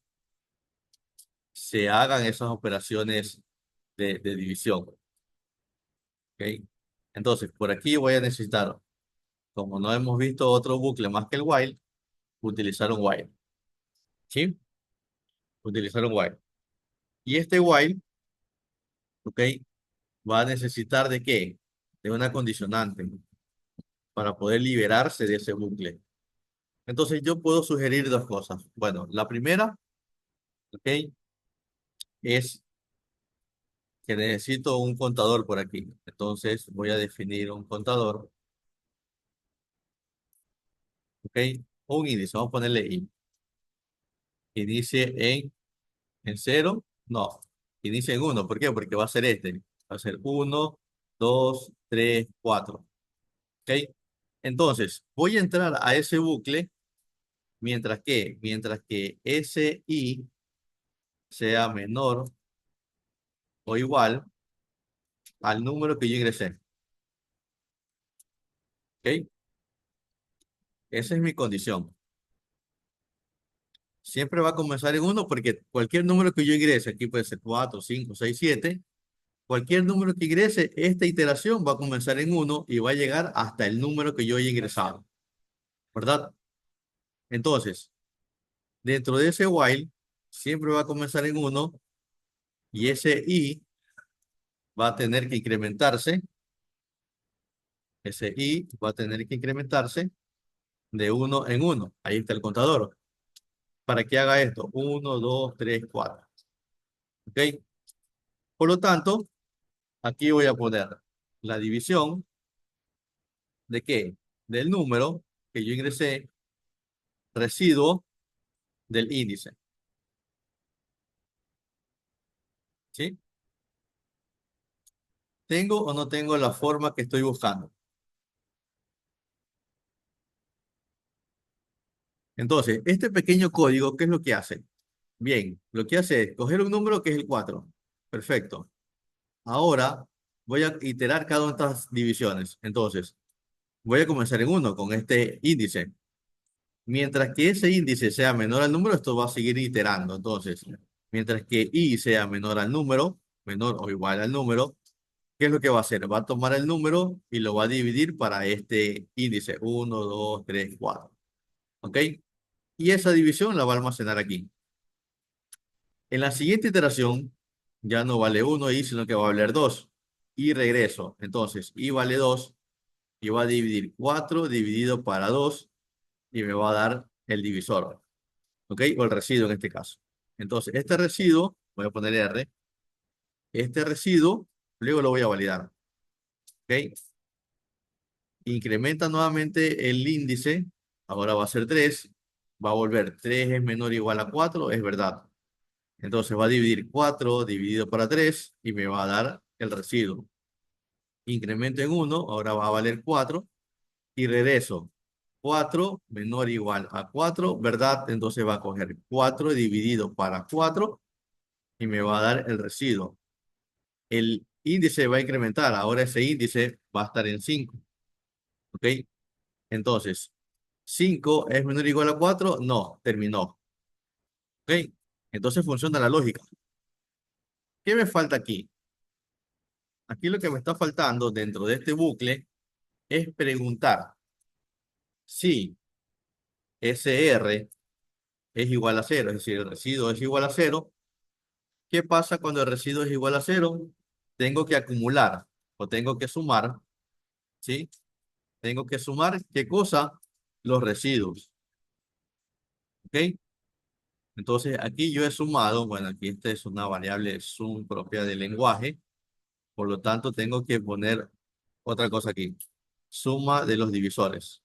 [SPEAKER 1] se hagan esas operaciones de división, ¿ok? Entonces, por aquí voy a necesitar, como no hemos visto otro bucle más que el while, utilizar un while, ¿sí? Utilizar un while. Y este while, ¿ok? Va a necesitar de qué? De una condicionante para poder liberarse de ese bucle. Entonces yo puedo sugerir dos cosas. Bueno, la primera, ¿ok? Es que necesito un contador por aquí. Entonces voy a definir un contador, ¿ok? O un índice, vamos a ponerle i. Inicie en 0, no. Inicie en 1, ¿por qué? Porque va a ser este. Va a ser 1, 2, 3, 4. ¿Ok? Entonces, voy a entrar a ese bucle mientras que ese i sea menor o igual al número que yo ingresé. ¿Ok? Esa es mi condición. Siempre va a comenzar en 1 porque cualquier número que yo ingrese, aquí puede ser 4, 5, 6, 7, cualquier número que ingrese, esta iteración va a comenzar en 1 y va a llegar hasta el número que yo haya ingresado, ¿verdad? Entonces, dentro de ese while, siempre va a comenzar en 1 y ese i va a tener que incrementarse. Ese i va a tener que incrementarse de 1 en 1. Ahí está el contador. Para que haga esto, 1, 2, 3, 4. ¿Ok? Por lo tanto, aquí voy a poner la división de qué? Del número que yo ingresé, residuo del índice. ¿Sí? ¿Tengo o no tengo la forma que estoy buscando? Entonces, este pequeño código, ¿qué es lo que hace? Bien, lo que hace es coger un número que es el 4. Perfecto. Ahora voy a iterar cada una de estas divisiones. Entonces, voy a comenzar en uno con este índice. Mientras que ese índice sea menor al número, esto va a seguir iterando. Entonces, mientras que i sea menor al número, menor o igual al número, ¿qué es lo que va a hacer? Va a tomar el número y lo va a dividir para este índice. Uno, 2, 3, 4. ¿Ok? Y esa división la va a almacenar aquí. En la siguiente iteración ya no vale 1 i, sino que va a valer 2. Y regreso. Entonces, i vale 2 y va a dividir 4 dividido para 2 y me va a dar el divisor. ¿Ok? O el residuo en este caso. Entonces, este residuo, voy a poner R, este residuo, luego lo voy a validar. ¿Ok? Incrementa nuevamente el índice, ahora va a ser 3, va a volver 3 es menor o igual a 4, es verdad. Entonces va a dividir 4 dividido para 3 y me va a dar el residuo. Incremento en 1, ahora va a valer 4 y regreso. 4 menor o igual a 4, ¿verdad? Entonces va a coger 4 dividido para 4 y me va a dar el residuo. El índice va a incrementar, ahora ese índice va a estar en 5. ¿Ok? Entonces, 5 es menor o igual a 4, no, terminó. ¿Ok? Entonces funciona la lógica. ¿Qué me falta aquí? Aquí lo que me está faltando dentro de este bucle es preguntar si SR es igual a cero, es decir, el residuo es igual a cero. ¿Qué pasa cuando el residuo es igual a cero? Tengo que acumular o tengo que sumar, ¿sí? Tengo que sumar, ¿qué cosa? Los residuos, ¿ok? Entonces aquí yo he sumado, bueno, aquí esta es una variable sum propia del lenguaje, por lo tanto tengo que poner otra cosa aquí, suma de los divisores,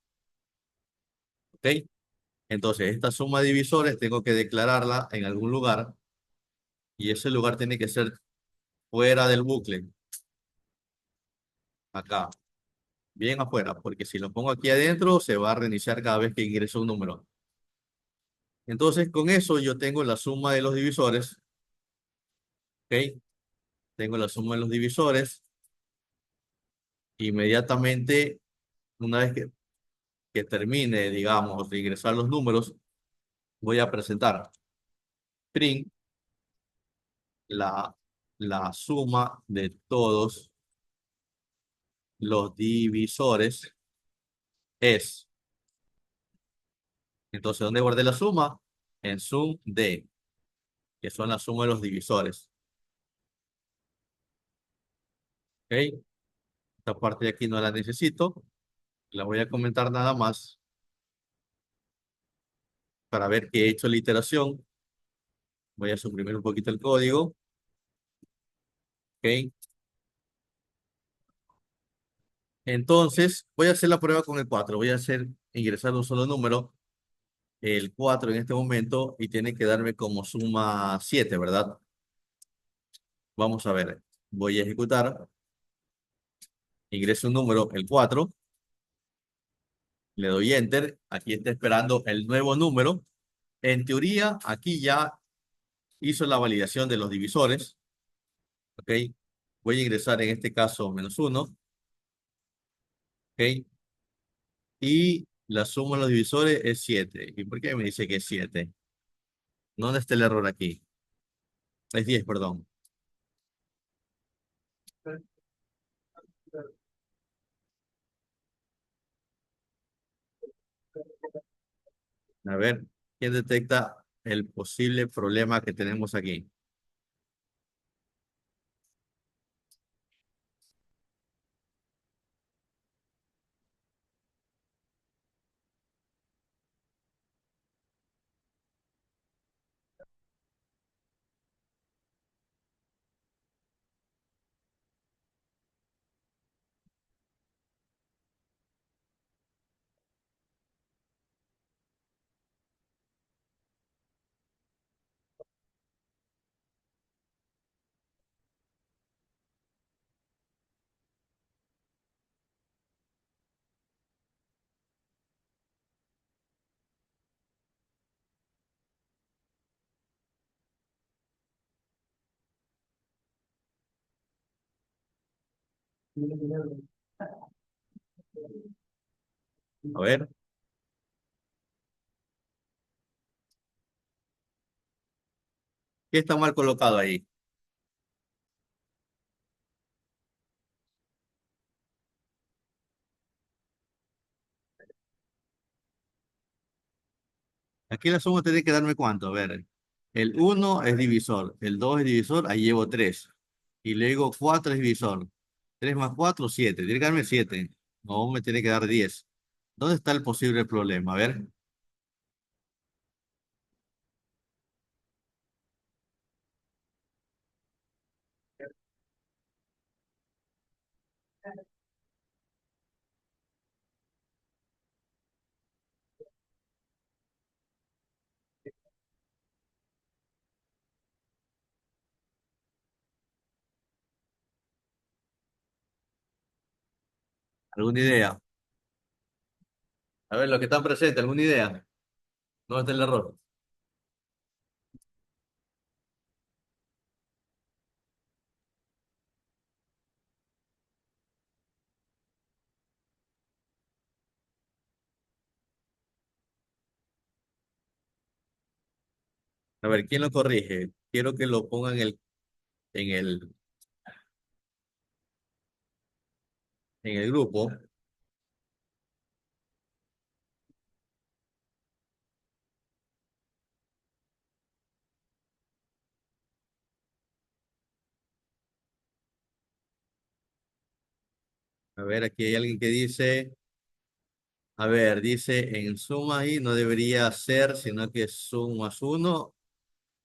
[SPEAKER 1] ¿ok? Entonces esta suma de divisores tengo que declararla en algún lugar y ese lugar tiene que ser fuera del bucle, acá, bien afuera, porque si lo pongo aquí adentro se va a reiniciar cada vez que ingreso un número. Entonces con eso yo tengo la suma de los divisores, ¿ok? Tengo la suma de los divisores. Inmediatamente, una vez que termine, digamos, de ingresar los números, voy a presentar print la, la suma de todos los divisores es. Entonces, ¿dónde guardé la suma? En sum de, que son la suma de los divisores. ¿Ok? Esta parte de aquí no la necesito. La voy a comentar nada más para ver que he hecho la iteración. Voy a suprimir un poquito el código. ¿Ok? Entonces, voy a hacer la prueba con el 4. Voy a hacer ingresar un solo número, el 4 en este momento, y tiene que darme como suma 7, ¿verdad? Vamos a ver. Voy a ejecutar. Ingreso un número, el 4. Le doy Enter. Aquí está esperando el nuevo número. En teoría, aquí ya hizo la validación de los divisores. ¿Ok? Voy a ingresar en este caso -1. ¿Ok? Y la suma de los divisores es 7. ¿Y por qué me dice que es 7? ¿Dónde está el error aquí? Es 10, perdón. A ver, ¿quién detecta el posible problema que tenemos aquí? A ver, ¿qué está mal colocado ahí? Aquí la suma tiene que darme cuánto. A ver, el uno es divisor, el 2 es divisor, ahí llevo 3. Y luego 4 es divisor. 3 más 4 7. Tiene que darme 7. No, me tiene que dar 10. ¿Dónde está el posible problema? A ver, ¿alguna idea? A ver, los que están presentes, ¿alguna idea? ¿Dónde está el error? A ver, ¿quién lo corrige? Quiero que lo ponga en el, en el grupo. A ver, aquí hay alguien que dice, a ver, dice en suma ahí no debería ser, sino que es suma más uno.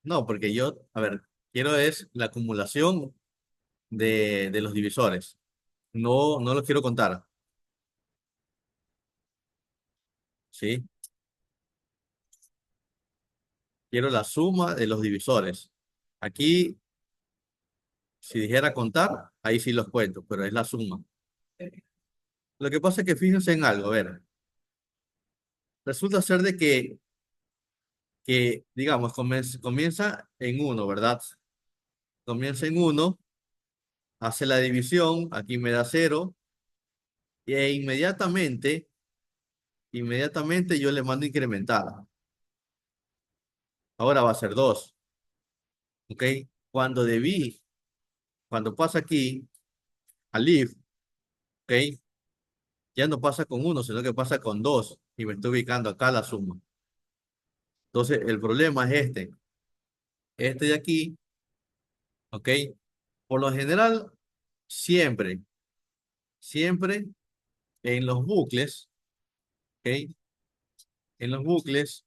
[SPEAKER 1] No, porque yo, a ver, quiero es la acumulación de los divisores. No, no los quiero contar, ¿sí? Quiero la suma de los divisores. Aquí, si dijera contar, ahí sí los cuento, pero es la suma. Lo que pasa es que fíjense en algo, a ver, resulta ser de que digamos, comienza en uno, ¿verdad? Comienza en uno, hace la división, aquí me da cero, e inmediatamente yo le mando incrementar. Ahora va a ser 2, ¿ok? Cuando debí, cuando pasa aquí al if, ¿ok? Ya no pasa con uno, sino que pasa con 2 y me estoy ubicando acá la suma. Entonces, el problema es este de aquí, ¿ok? Por lo general, siempre, siempre en los bucles, ¿ok? En los bucles,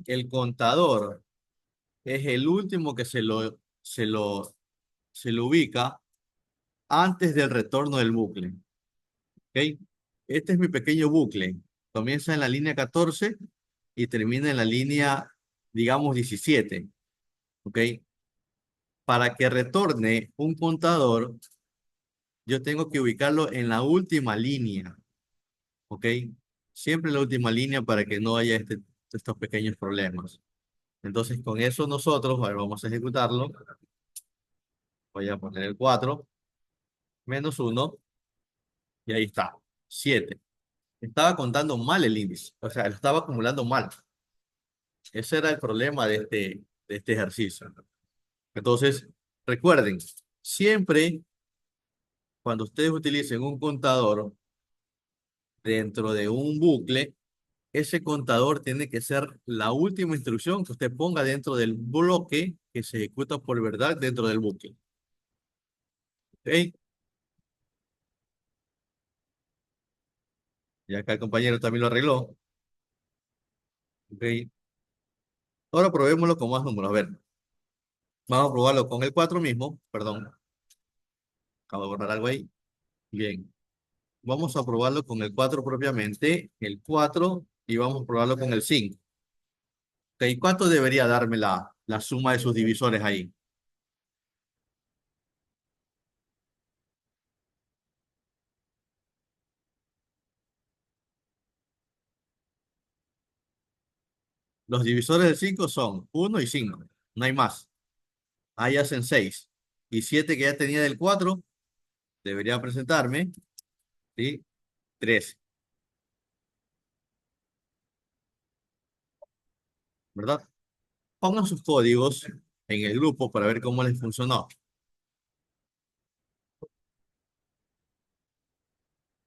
[SPEAKER 1] el contador es el último que se lo ubica antes del retorno del bucle. ¿Ok? Este es mi pequeño bucle. Comienza en la línea 14 y termina en la línea, digamos, 17. ¿Ok? Para que retorne un contador, yo tengo que ubicarlo en la última línea. ¿Ok? Siempre en la última línea para que no haya estos pequeños problemas. Entonces, con eso nosotros, a ver, vamos a ejecutarlo. Voy a poner el 4 menos uno y ahí está, 7. Estaba contando mal el índice, o sea, lo estaba acumulando mal. Ese era el problema de este ejercicio. Entonces, recuerden, siempre cuando ustedes utilicen un contador dentro de un bucle, ese contador tiene que ser la última instrucción que usted ponga dentro del bloque que se ejecuta por verdad dentro del bucle. ¿Ok? Y acá el compañero también lo arregló. ¿Ok? Ahora probémoslo con más números. A ver, vamos a probarlo con el 4 mismo. Perdón, acabo de borrar algo ahí. Bien. Vamos a probarlo con el 4 propiamente, el 4 y vamos a probarlo con el 5. Ok, ¿cuánto debería darme la suma de sus divisores ahí? Los divisores del 5 son 1 y 5. No hay más. Ahí hacen 6. y 7 que ya tenía del 4 debería presentarme, ¿sí? 13, ¿verdad? Pongan sus códigos en el grupo para ver cómo les funcionó.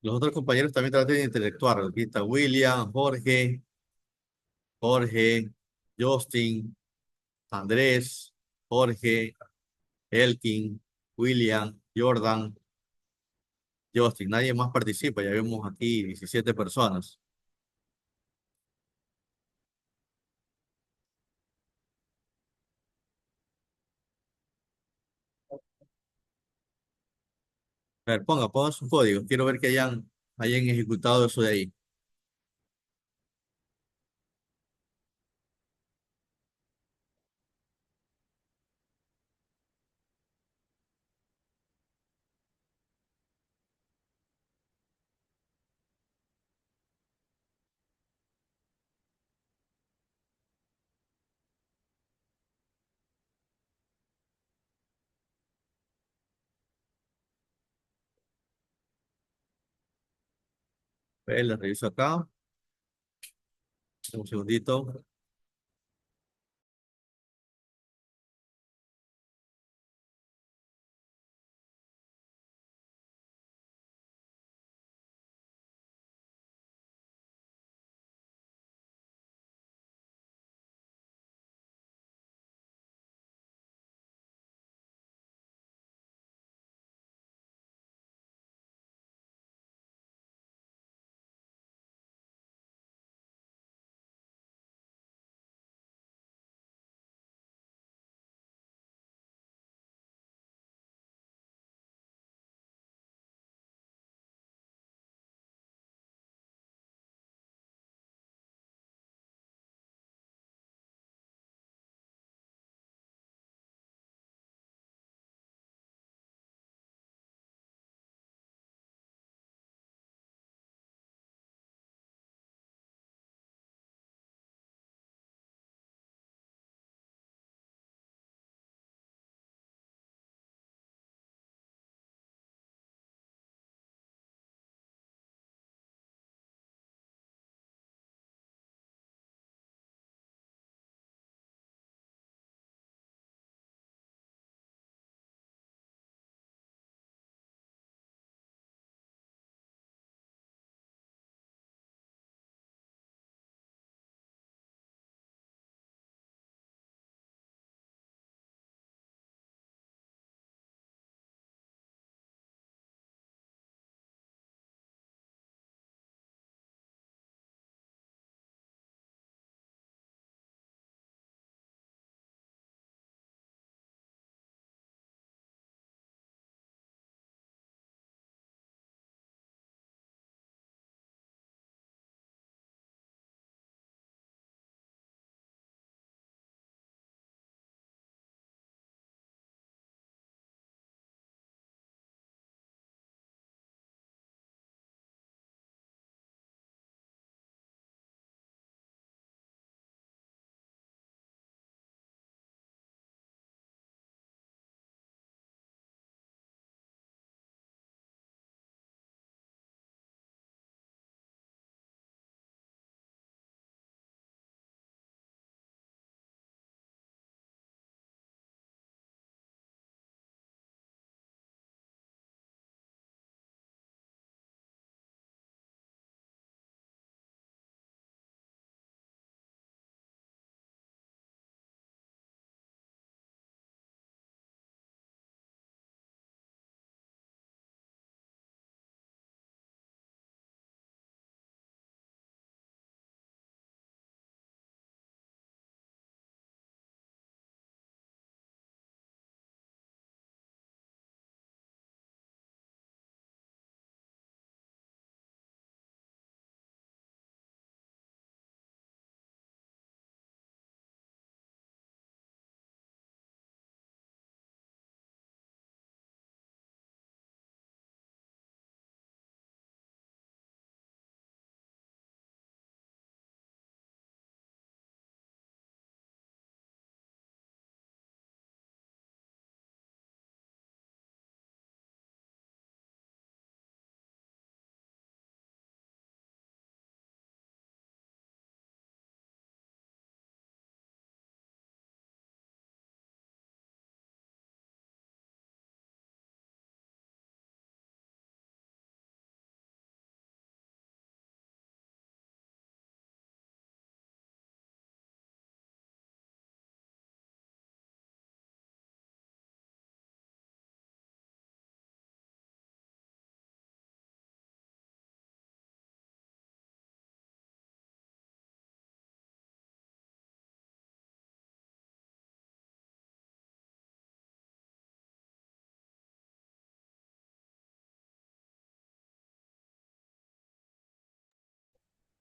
[SPEAKER 1] Los otros compañeros también traten de interactuar. Aquí está William, Jorge, Justin, Andrés, Jorge, Elkin, William, Jordan, Justin. Nadie más participa. Ya vemos aquí 17 personas. A ver, pongan sus códigos. Quiero ver que hayan ejecutado eso de ahí. A ver, les reviso acá. Un segundito.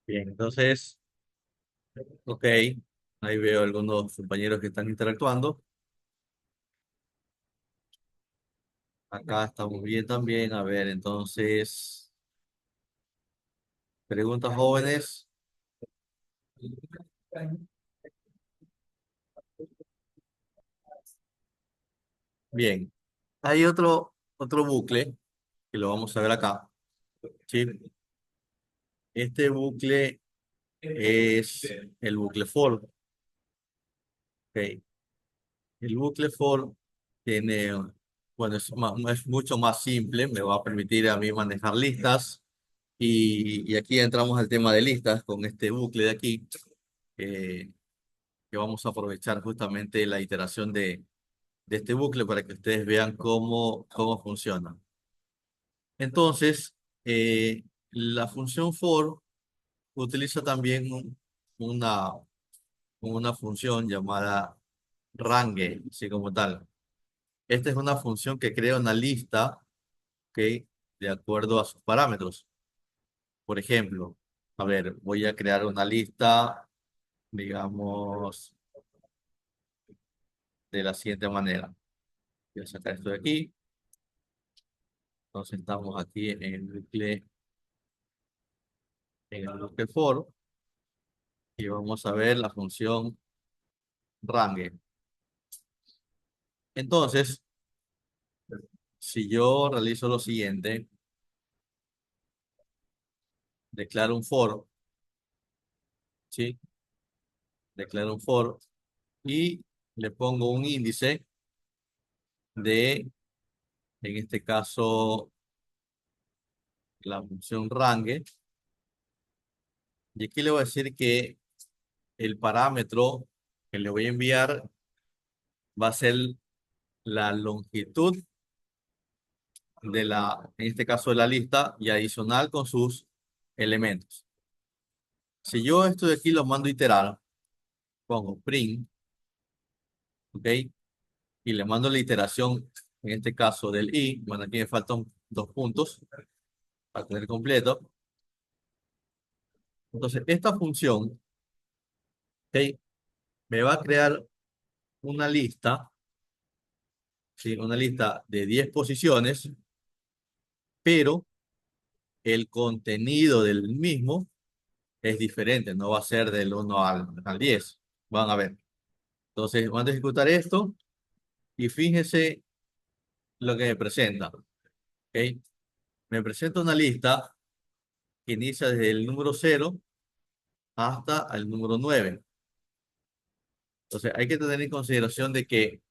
[SPEAKER 1] Bien, entonces, ok, ahí veo algunos compañeros que están interactuando. Acá estamos bien también. A ver, entonces, preguntas jóvenes. Bien, hay otro bucle que lo vamos a ver acá. ¿Sí? Este bucle es el bucle for. Ok. El bucle for tiene, bueno, es mucho más simple, me va a permitir a mí manejar listas. Y aquí entramos al tema de listas con este bucle de aquí, eh, que vamos a aprovechar justamente la iteración de este bucle para que ustedes vean cómo funciona. Entonces, la función for utiliza también una, una función llamada range, así como tal. Esta es una función que crea una lista, ¿ok? De acuerdo a sus parámetros. Por ejemplo, a ver, voy a crear una lista, digamos, de la siguiente manera. Voy a sacar esto de aquí. Entonces estamos aquí en el bucle for y vamos a ver la función range. Entonces, si yo realizo lo siguiente, declaro un for, ¿sí? Declaro un for y le pongo un índice de, en este caso, la función range. Y aquí le voy a decir que el parámetro que le voy a enviar va a ser la longitud en este caso de la lista y adicional con sus elementos. Si yo esto de aquí lo mando a iterar, pongo print, ¿ok? Y le mando la iteración, en este caso del i, bueno, aquí me faltan 2 puntos para tener completo. Entonces, esta función, ¿ok? Me va a crear una lista, ¿sí? Una lista de 10 posiciones, pero el contenido del mismo es diferente, no va a ser del 1 al 10. Van a ver. Entonces, vamos a ejecutar esto y fíjense lo que me presenta. ¿Ok? Me presenta una lista que inicia desde el número 0 hasta el número 9. Entonces, hay que tener en consideración de que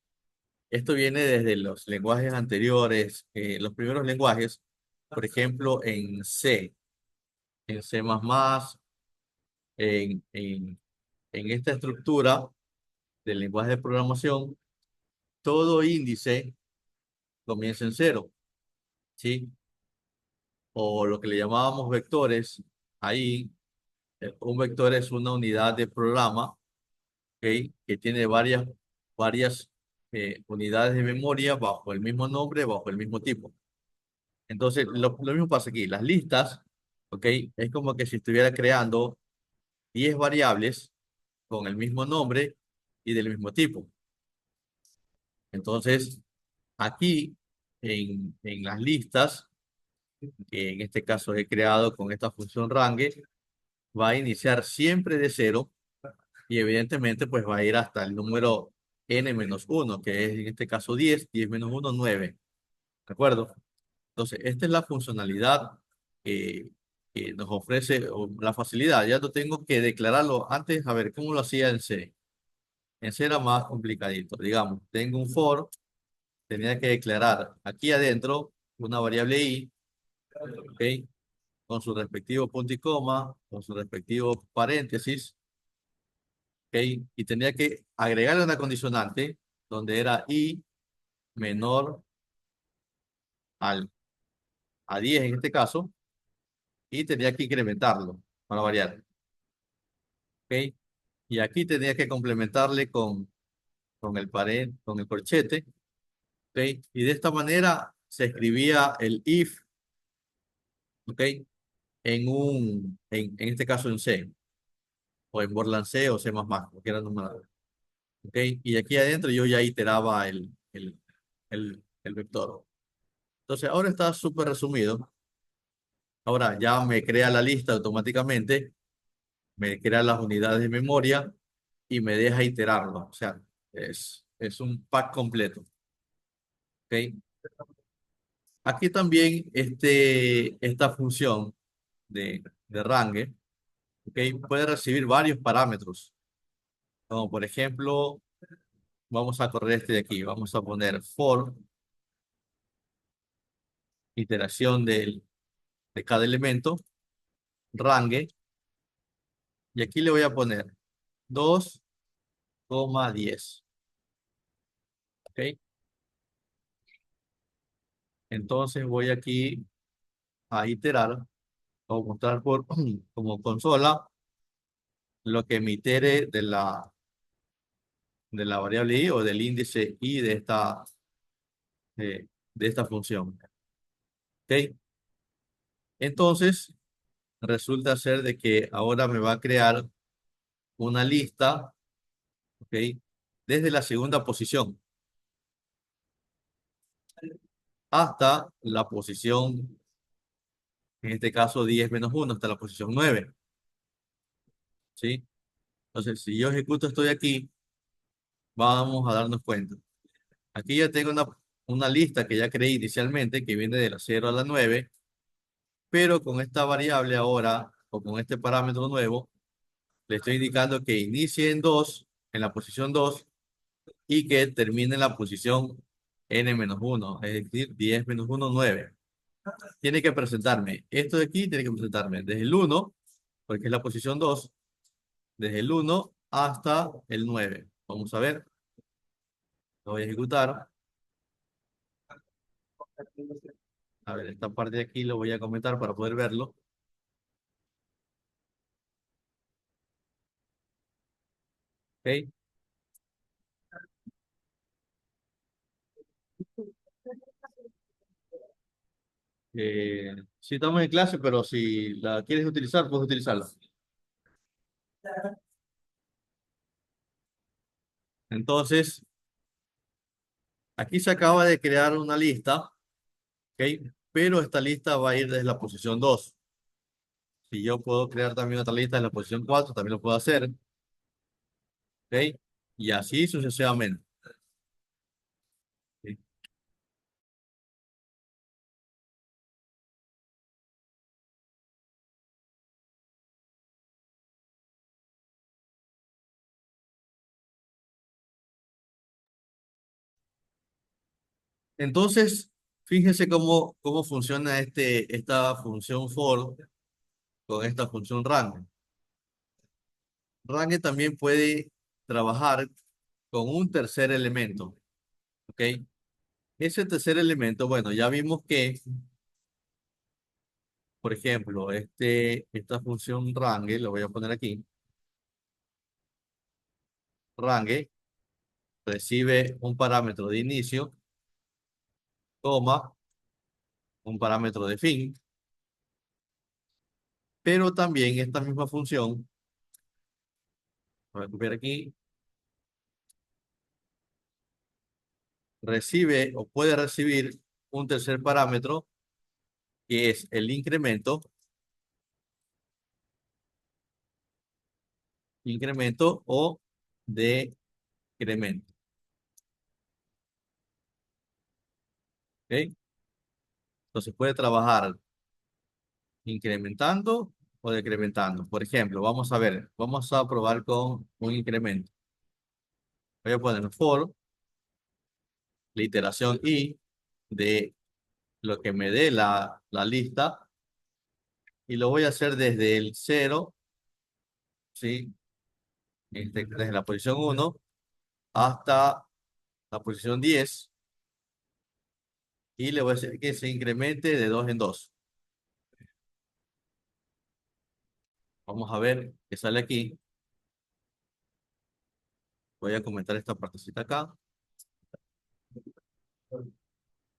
[SPEAKER 1] esto viene desde los lenguajes anteriores, los primeros lenguajes, por ejemplo, en C++, en esta estructura del lenguaje de programación, todo índice comienza en 0, ¿sí? O lo que le llamábamos vectores, ahí un vector es una unidad de programa, ¿ok? Que tiene varias unidades de memoria bajo el mismo nombre, bajo el mismo tipo. Entonces, lo mismo pasa aquí. Las listas, ¿ok? Es como que si estuviera creando 10 variables con el mismo nombre y del mismo tipo. Entonces, aquí en las listas, que en este caso he creado con esta función range, va a iniciar siempre de 0 y evidentemente pues va a ir hasta el número n-1, que es en este caso 10, 10 menos 1, 9. ¿De acuerdo? Entonces, esta es la funcionalidad que, que nos ofrece o la facilidad. Ya no tengo que declararlo antes, a ver, ¿cómo lo hacía en C? En C era más complicadito. Digamos, tengo un for, tenía que declarar aquí adentro una variable i, ¿ok? Con su respectivo punto y coma, con su respectivo paréntesis, ¿ok? Y tenía que agregarle una condicionante donde era i menor a 10 en este caso, y tenía que incrementarlo para variar, ¿ok? Y aquí tenía que complementarle con el corchete, ¿ok? Y de esta manera se escribía el if, ¿ok? en este caso en C, o en Borland C o C++, cualquiera número. ¿Ok? Y aquí adentro yo ya iteraba el vector. Entonces ahora está súper resumido. Ahora ya me crea la lista automáticamente, me crea las unidades de memoria y me deja iterarlo. O sea, es un pack completo. ¿Ok? Aquí también esta función de range, ¿ok? Puede recibir varios parámetros. Como por ejemplo, vamos a correr este de aquí. Vamos a poner for, iteración de cada elemento, range, y aquí le voy a poner 2,10. ¿Ok? Entonces voy aquí a iterar o mostrar por como consola lo que me itere de la variable i o del índice i de esta función. ¿Ok? Entonces, resulta ser de que ahora me va a crear una lista, ¿ok? Desde la segunda posición hasta la posición, en este caso 10-1, hasta la posición 9, ¿sí? Entonces, si yo ejecuto esto de aquí, vamos a darnos cuenta. Aquí ya tengo una lista que ya creé inicialmente, que viene de la 0 a la 9, pero con esta variable ahora, o con este parámetro nuevo, le estoy indicando que inicie en 2, en la posición 2, y que termine en la posición n-1, es decir, 10-1, 9. Tiene que presentarme, esto de aquí tiene que presentarme desde el 1, porque es la posición 2, desde el 1 hasta el 9. Vamos a ver, lo voy a ejecutar. A ver, esta parte de aquí lo voy a comentar para poder verlo. ¿Ok? Sí, estamos en clase, pero si la quieres utilizar, puedes utilizarla. Entonces, aquí se acaba de crear una lista, ¿ok? Pero esta lista va a ir desde la posición 2. Si yo puedo crear también otra lista en la posición 4, también lo puedo hacer, ¿ok? Y así sucesivamente. ¿Ok? Entonces, fíjense cómo funciona esta función for con esta función range. Range también puede trabajar con un tercer elemento, ¿ok? Ese tercer elemento, bueno, ya vimos que, por ejemplo, esta función range, lo voy a poner aquí, range recibe un parámetro de inicio, coma, un parámetro de fin, pero también esta misma función, voy a copiar aquí, recibe o puede recibir un tercer parámetro que es el incremento o decremento. ¿Ok? Entonces puede trabajar incrementando o decrementando. Por ejemplo, vamos a ver, vamos a probar con un incremento. Voy a poner for, la iteración i de lo que me dé la lista, y lo voy a hacer desde el 0, ¿sí? Desde la posición 1 hasta la posición 10, y le voy a hacer que se incremente de 2 en 2. Vamos a ver qué sale aquí. Voy a comentar esta partecita acá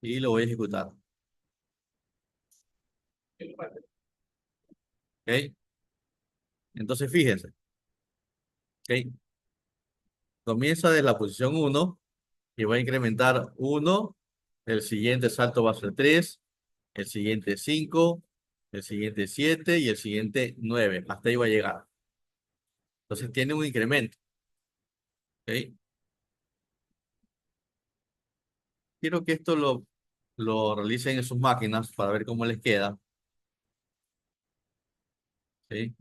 [SPEAKER 1] y lo voy a ejecutar. ¿Ok? Entonces fíjense, ¿ok? Comienza de la posición uno y va a incrementar uno, el siguiente salto va a ser 3, el siguiente 5, el siguiente 7 y el siguiente 9. Hasta ahí va a llegar. Entonces tiene un incremento. ¿Ok? Quiero que esto lo realicen en sus máquinas para ver cómo les queda. ¿Sí?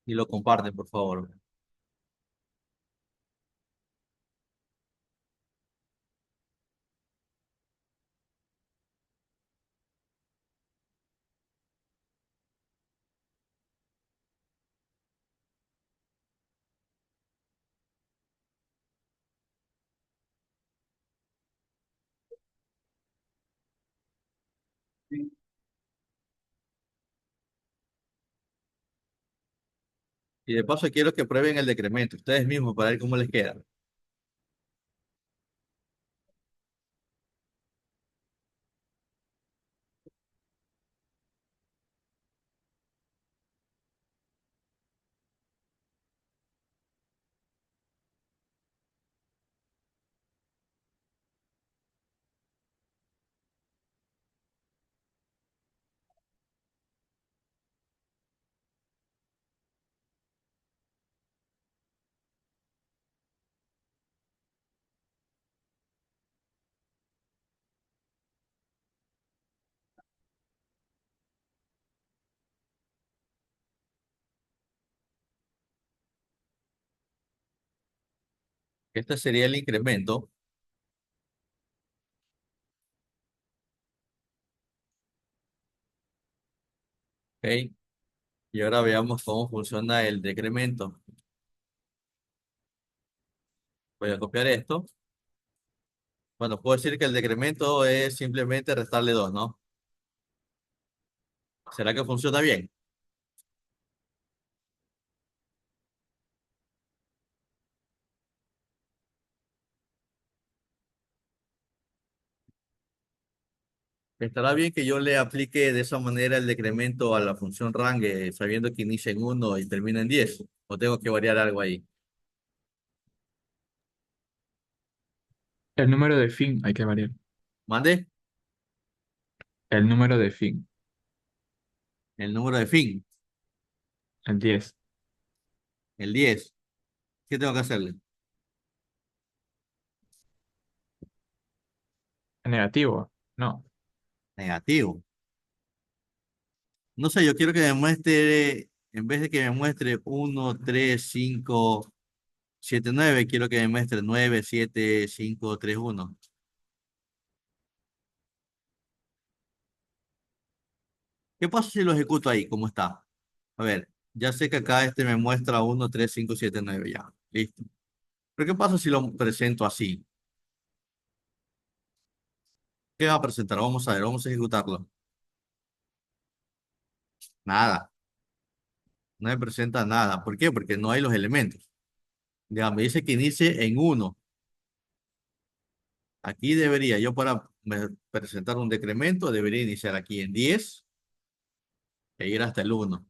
[SPEAKER 1] Y lo comparten, por favor. Y de paso quiero que prueben el decremento ustedes mismos para ver cómo les queda. Este sería el incremento. ¿Ok? Y ahora veamos cómo funciona el decremento. Voy a copiar esto. Bueno, puedo decir que el decremento es simplemente restarle 2, ¿no? ¿Será que funciona bien? ¿Estará bien que yo le aplique de esa manera el decremento a la función range, sabiendo que inicia en 1 y termina en 10? ¿O tengo que variar algo ahí?
[SPEAKER 5] El número de fin hay que variar.
[SPEAKER 1] ¿Mande?
[SPEAKER 5] El número de fin,
[SPEAKER 1] El número de fin,
[SPEAKER 5] el 10.
[SPEAKER 1] el 10. ¿Qué tengo que hacerle?
[SPEAKER 5] Negativo, no.
[SPEAKER 1] Negativo. No sé, yo quiero que me muestre, en vez de que me muestre 1, 3, 5, 7, 9, quiero que me muestre 9, 7, 5, 3, 1. ¿Qué pasa si lo ejecuto ahí? ¿Cómo está? A ver, ya sé que acá este me muestra 1, 3, 5, 7, 9 ya. Listo. Pero ¿qué pasa si lo presento así? ¿Qué va a presentar? Vamos a ver, vamos a ejecutarlo. Nada, no me presenta nada. ¿Por qué? Porque no hay los elementos. Ya me dice que inicie en 1. Aquí debería, yo para presentar un decremento, debería iniciar aquí en 10 e ir hasta el 1.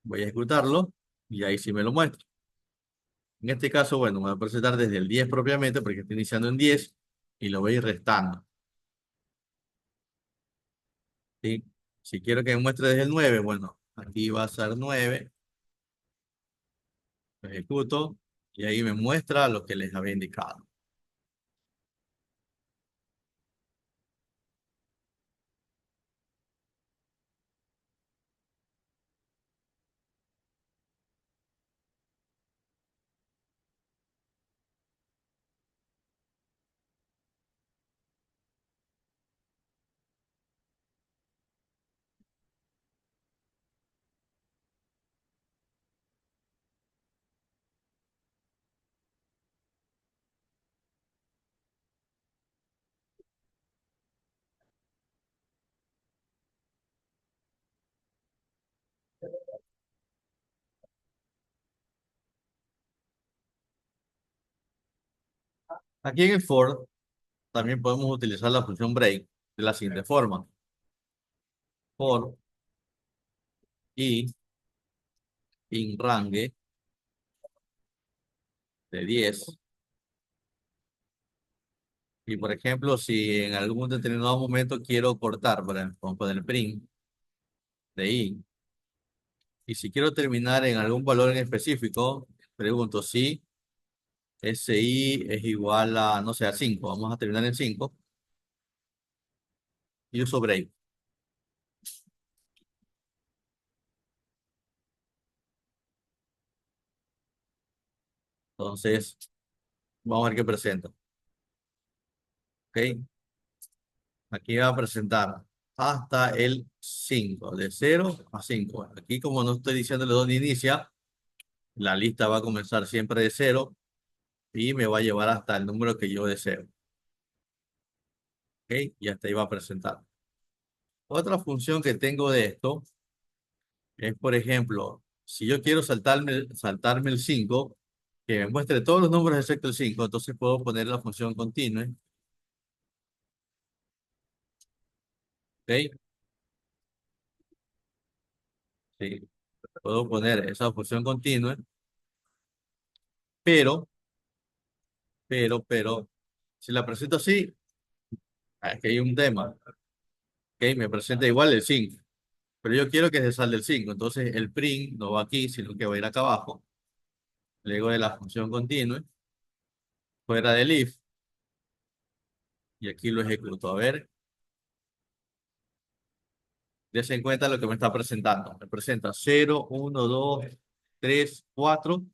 [SPEAKER 1] Voy a ejecutarlo y ahí sí me lo muestra. En este caso, bueno, me va a presentar desde el 10 propiamente porque está iniciando en 10 y lo voy a ir restando. ¿Sí? Si quiero que me muestre desde el 9, bueno, aquí va a ser 9, lo ejecuto y ahí me muestra lo que les había indicado. Aquí en el for también podemos utilizar la función break de la siguiente forma. for i in range de 10. Y por ejemplo, si en algún determinado momento quiero cortar, por ejemplo, vamos a poner print de i, y si quiero terminar en algún valor en específico, pregunto si ese i es igual a, no sé, a 5. Vamos a terminar en 5 y uso break. Entonces, vamos a ver qué presenta. ¿Ok? Aquí va a presentar hasta el 5, de 0 a 5. Aquí, como no estoy diciéndole dónde inicia, la lista va a comenzar siempre de 0 y me va a llevar hasta el número que yo deseo. ¿Ok? Y hasta ahí va a presentar. Otra función que tengo de esto es, por ejemplo, si yo quiero saltarme el 5, que me muestre todos los números excepto el 5, entonces puedo poner la función continue. ¿Ok? Sí, puedo poner esa función continue, pero, pero, si la presento así, aquí hay un tema. ¿Ok? Me presenta igual el 5, pero yo quiero que se salga el 5, entonces el print no va aquí, sino que va a ir acá abajo. Luego de la función continue, fuera del if, y aquí lo ejecuto. A ver, dése en cuenta lo que me está presentando. Me presenta 0, 1, 2, 3, 4.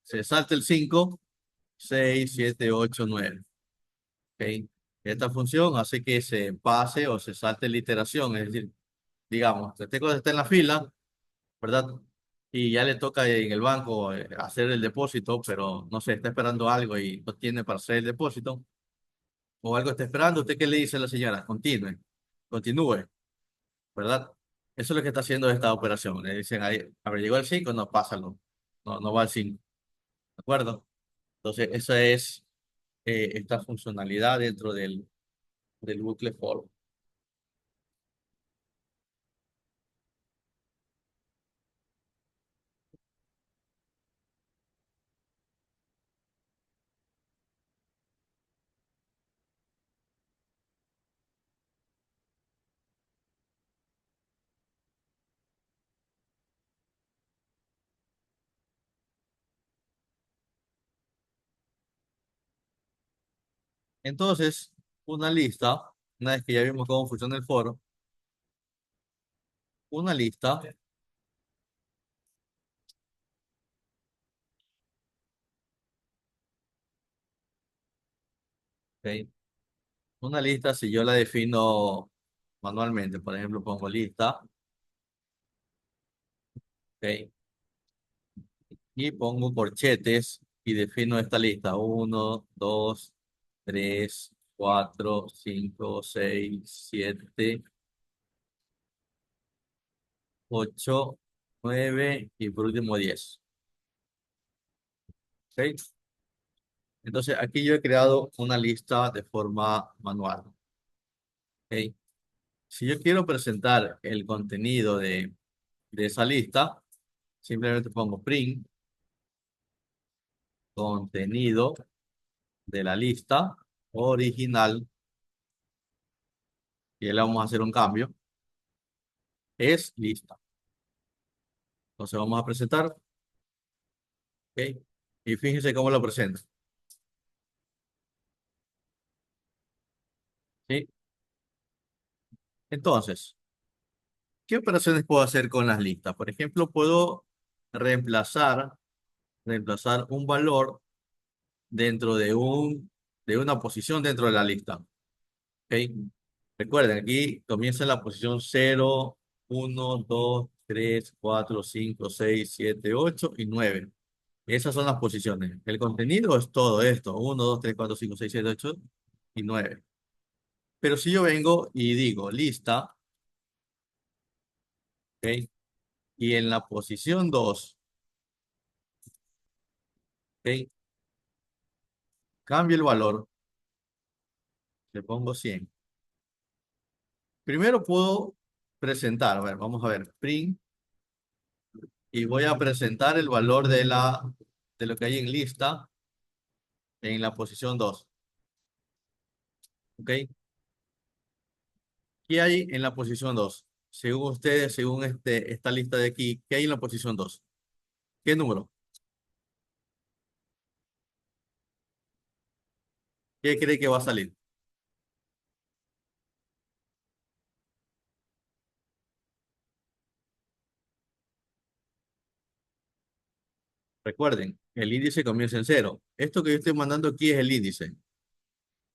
[SPEAKER 1] Se salta el 5, 6, 7, 8, 9. ¿Ok? Esta función hace que se pase o se salte la iteración. Es decir, digamos, que este cosa está en la fila, ¿verdad? Y ya le toca en el banco hacer el depósito, pero no sé, está esperando algo y no tiene para hacer el depósito. O algo está esperando. ¿Usted qué le dice a la señora? Continúe. ¿Verdad? Eso es lo que está haciendo esta operación. Le dicen ahí, a ver, llegó el 5, no, pásalo. No, no va al 5. ¿De acuerdo? Entonces, esa es esta funcionalidad dentro del bucle for. Entonces, una lista, una vez que ya vimos cómo funciona el for, una lista, ¿ok? Una lista, si yo la defino manualmente, por ejemplo, pongo lista, ¿ok? Y pongo corchetes y defino esta lista. Uno, 2, 3, 4, 5, 6, 7, 8, 9 y por último 10. ¿Ok? Entonces aquí yo he creado una lista de forma manual. ¿Ok? Si yo quiero presentar el contenido de esa lista, simplemente pongo print contenido de la lista original y le vamos a hacer un cambio. Es lista. Entonces vamos a presentar. ¿Ok? Y fíjense cómo lo presento. ¿Sí? Entonces, ¿qué operaciones puedo hacer con las listas? Por ejemplo, puedo reemplazar, reemplazar un valor dentro de una posición dentro de la lista. ¿Ok? Recuerden, aquí comienza la posición 0, 1, 2, 3, 4, 5, 6, 7, 8 y 9. Esas son las posiciones. El contenido es todo esto. 1, 2, 3, 4, 5, 6, 7, 8 y 9. Pero si yo vengo y digo lista, ¿ok? Y en la posición 2, ¿ok? Cambio el valor, le pongo 100. Primero puedo presentar. A ver, vamos a ver. Print. Y voy a presentar el valor de lo que hay en lista en la posición 2. ¿Ok? ¿Qué hay en la posición 2? Según ustedes, según esta lista de aquí, ¿qué hay en la posición 2? ¿Qué número? ¿Qué cree que va a salir? Recuerden, el índice comienza en cero. Esto que yo estoy mandando aquí es el índice.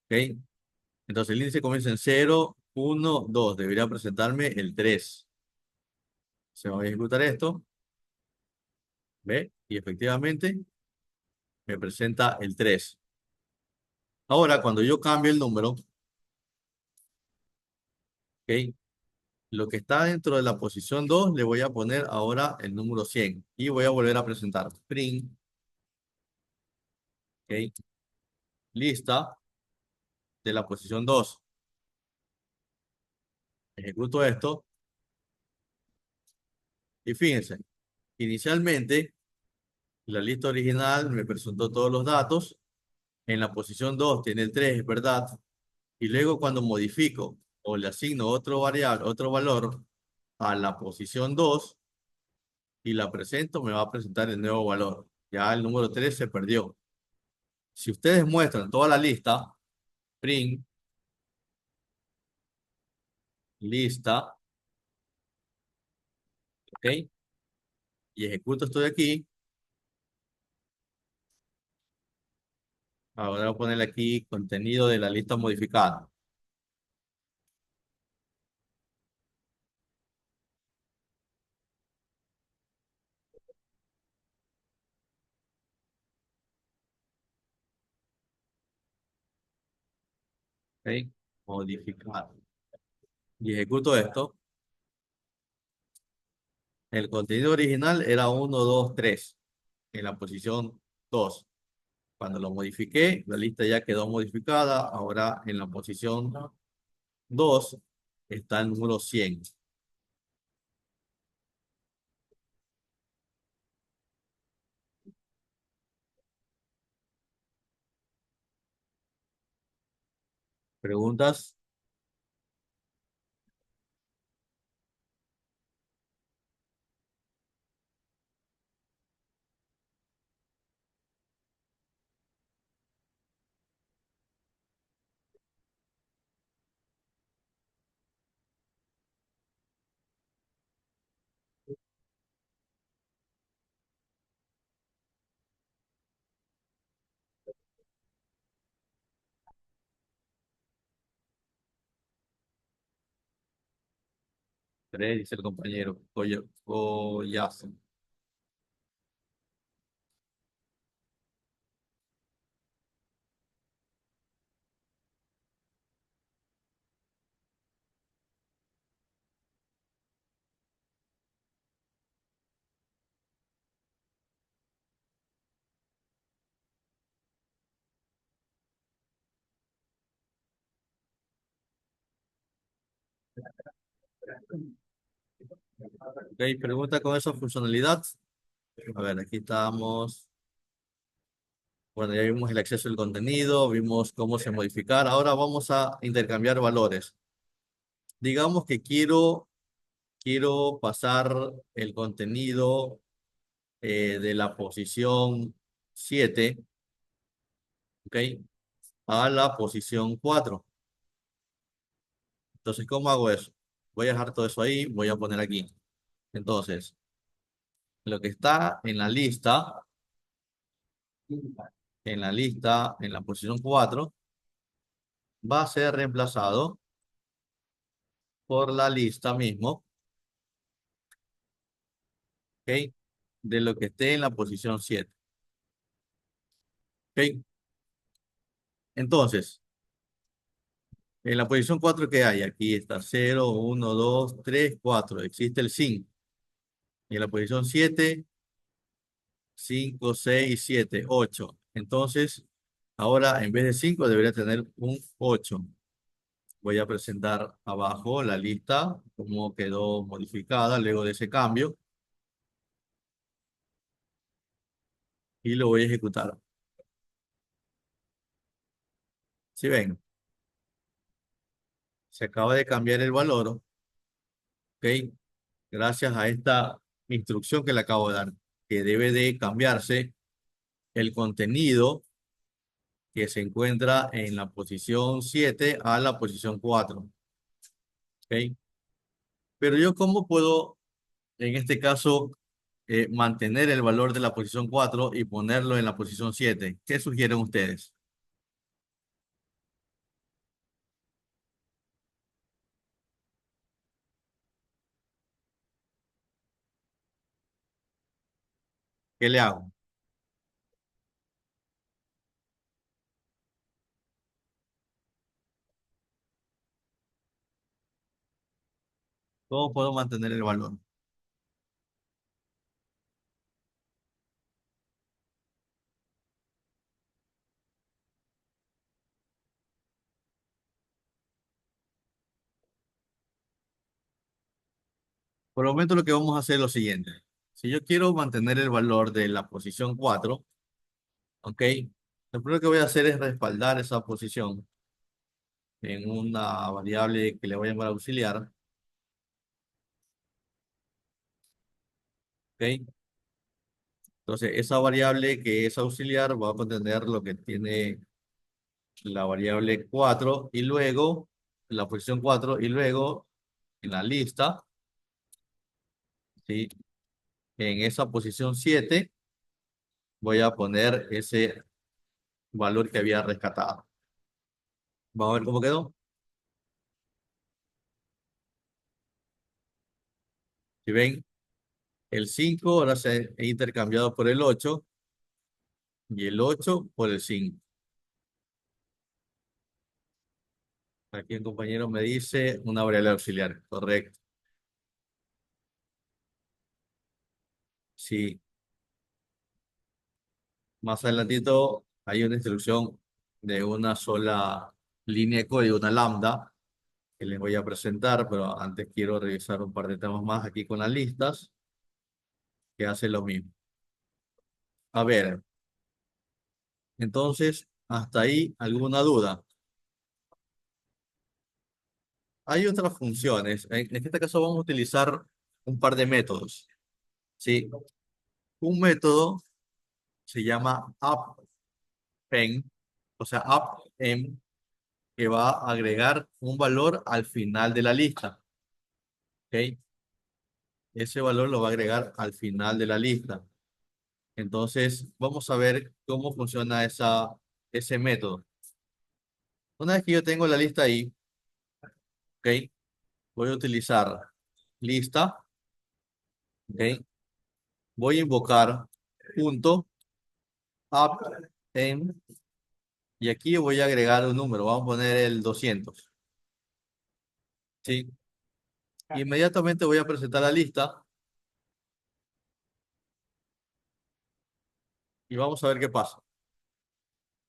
[SPEAKER 1] ¿Ok? Entonces el índice comienza en cero, uno, 2. Debería presentarme el 3. Se va a ejecutar esto. ¿Ve? Y efectivamente me presenta el 3. Ahora, cuando yo cambio el número, ¿ok? Lo que está dentro de la posición 2 le voy a poner ahora el número 100. Y voy a volver a presentar. Print. ¿Ok? Lista de la posición 2. Ejecuto esto. Y fíjense, inicialmente la lista original me presentó todos los datos. En la posición 2 tiene el 3, es verdad. Y luego cuando modifico o le asigno otro variable, otro valor a la posición 2 y la presento, me va a presentar el nuevo valor. Ya el número 3 se perdió. Si ustedes muestran toda la lista, print, lista, ¿ok? Y ejecuto esto de aquí. Ahora voy a ponerle aquí contenido de la lista modificada. ¿Ok? Modificado. Y ejecuto esto. El contenido original era 1, 2, 3 en la posición 2. Cuando lo modifiqué, la lista ya quedó modificada. Ahora en la posición 2 está el número 100. ¿Preguntas? Tres, dice el compañero. Oye, ya. Ok, pregunta con esa funcionalidad. A ver, aquí estamos. Bueno, ya vimos el acceso al contenido, vimos cómo se modificar. Ahora vamos a intercambiar valores. Digamos que quiero pasar el contenido de la posición 7, ¿ok? A la posición 4. Entonces, ¿cómo hago eso? Voy a dejar todo eso ahí, voy a poner aquí. Entonces, lo que está en la posición 4, va a ser reemplazado por la lista mismo, ¿ok? De lo que esté en la posición 7. ¿Ok? Entonces, en la posición 4 ¿qué hay? Aquí está 0, 1, 2, 3, 4. Existe el 5. Y en la posición 7, 5, 6, 7, 8. Entonces, ahora en vez de 5 debería tener un 8. Voy a presentar abajo la lista, cómo quedó modificada luego de ese cambio, y lo voy a ejecutar. Si ven, se acaba de cambiar el valor, ¿ok? Gracias a esta instrucción que le acabo de dar, que debe de cambiarse el contenido que se encuentra en la posición 7 a la posición 4, ¿ok? Pero yo, ¿cómo puedo, en este caso, mantener el valor de la posición 4 y ponerlo en la posición 7? ¿Qué sugieren ustedes? ¿Qué le hago? ¿Cómo puedo mantener el valor? Por el momento lo que vamos a hacer es lo siguiente. Si yo quiero mantener el valor de la posición 4, ¿ok? Lo primero que voy a hacer es respaldar esa posición en una variable que le voy a llamar auxiliar, ¿ok? Entonces, esa variable que es auxiliar va a contener lo que tiene la variable 4 y luego la posición 4 y luego en la lista, ¿sí? En esa posición 7 voy a poner ese valor que había rescatado. Vamos a ver cómo quedó. Si ven, el 5 ahora se ha intercambiado por el 8 y el 8 por el 5. Aquí el compañero me dice una variable auxiliar. Correcto. Sí, más adelantito hay una instrucción de una sola línea de código, una lambda, que les voy a presentar, pero antes quiero revisar un par de temas más aquí con las listas, que hace lo mismo. A ver, entonces, hasta ahí, ¿alguna duda? Hay otras funciones. En este caso vamos a utilizar un par de métodos. ¿Sí? Un método se llama append, o sea, append, que va a agregar un valor al final de la lista. ¿Ok? Ese valor lo va a agregar al final de la lista. Entonces, vamos a ver cómo funciona ese método. Una vez que yo tengo la lista ahí, ¿ok? Voy a utilizar lista, ¿ok? Voy a invocar punto append y aquí voy a agregar un número. Vamos a poner el 200. ¿Sí? Inmediatamente voy a presentar la lista y vamos a ver qué pasa.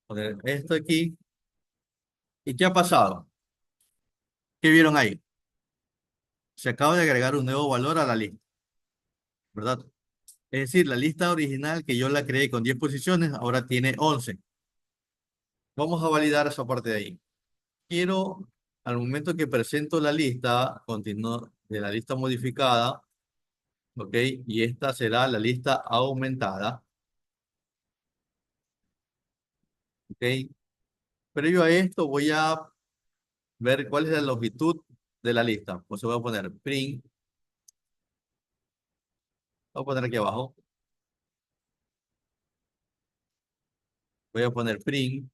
[SPEAKER 1] Poner esto aquí. ¿Y qué ha pasado? ¿Qué vieron ahí? Se acaba de agregar un nuevo valor a la lista, ¿verdad? Es decir, la lista original que yo la creé con 10 posiciones, ahora tiene 11. Vamos a validar esa parte de ahí. Quiero, al momento que presento la lista, continuo de la lista modificada, ¿ok? Y esta será la lista aumentada, ¿ok? Previo a esto voy a ver cuál es la longitud de la lista. Pues voy a poner print, voy a poner aquí abajo, voy a poner print,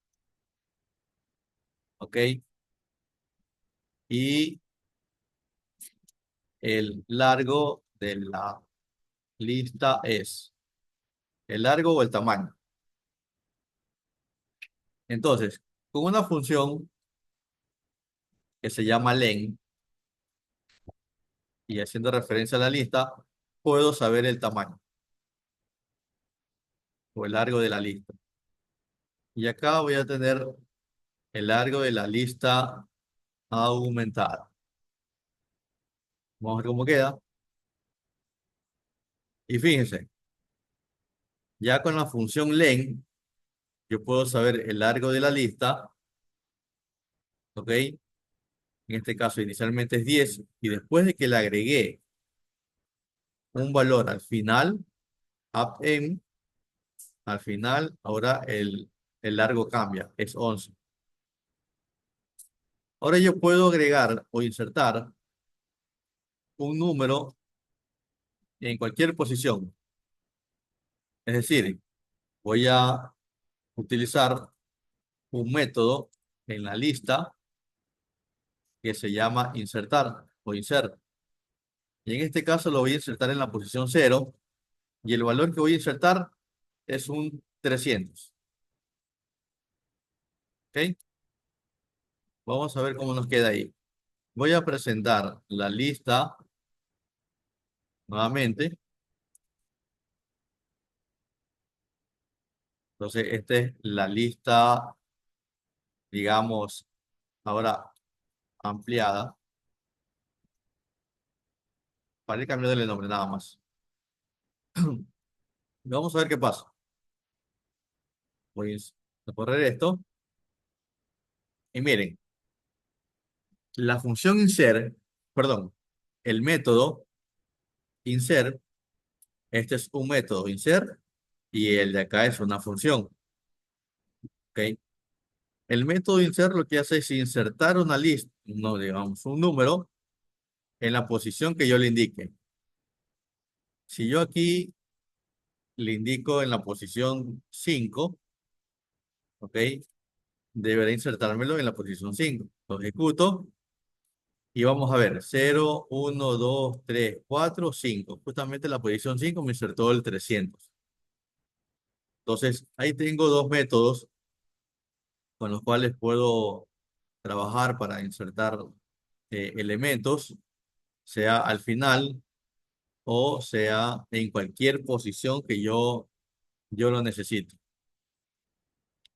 [SPEAKER 1] ¿ok? Y el largo de la lista es el largo o el tamaño. Entonces, con una función que se llama len y haciendo referencia a la lista, puedo saber el tamaño o el largo de la lista. Y acá voy a tener el largo de la lista aumentada. Vamos a ver cómo queda. Y fíjense, ya con la función len, yo puedo saber el largo de la lista, ¿ok? En este caso inicialmente es 10 y después de que le agregué un valor al final, append, al final, ahora el largo cambia, es 11. Ahora yo puedo agregar o insertar un número en cualquier posición. Es decir, voy a utilizar un método en la lista que se llama insertar o insert. Y en este caso lo voy a insertar en la posición 0 y el valor que voy a insertar es un 300. ¿Ok? Vamos a ver cómo nos queda ahí. Voy a presentar la lista nuevamente. Entonces, esta es la lista, digamos, ahora ampliada. Para ir cambiando el nombre nada más. Vamos a ver qué pasa. Voy a correr esto. Y miren, la función insert, perdón, el método insert, este es un método insert y el de acá es una función. ¿Ok? El método insert lo que hace es insertar una lista, no digamos un número, en la posición que yo le indique. Si yo aquí le indico en la posición 5, ¿ok? Deberá insertármelo en la posición 5. Lo ejecuto y vamos a ver, 0, 1, 2, 3, 4, 5. Justamente en la posición 5 me insertó el 300. Entonces, ahí tengo dos métodos con los cuales puedo trabajar para insertar elementos, sea al final o sea en cualquier posición que yo lo necesite.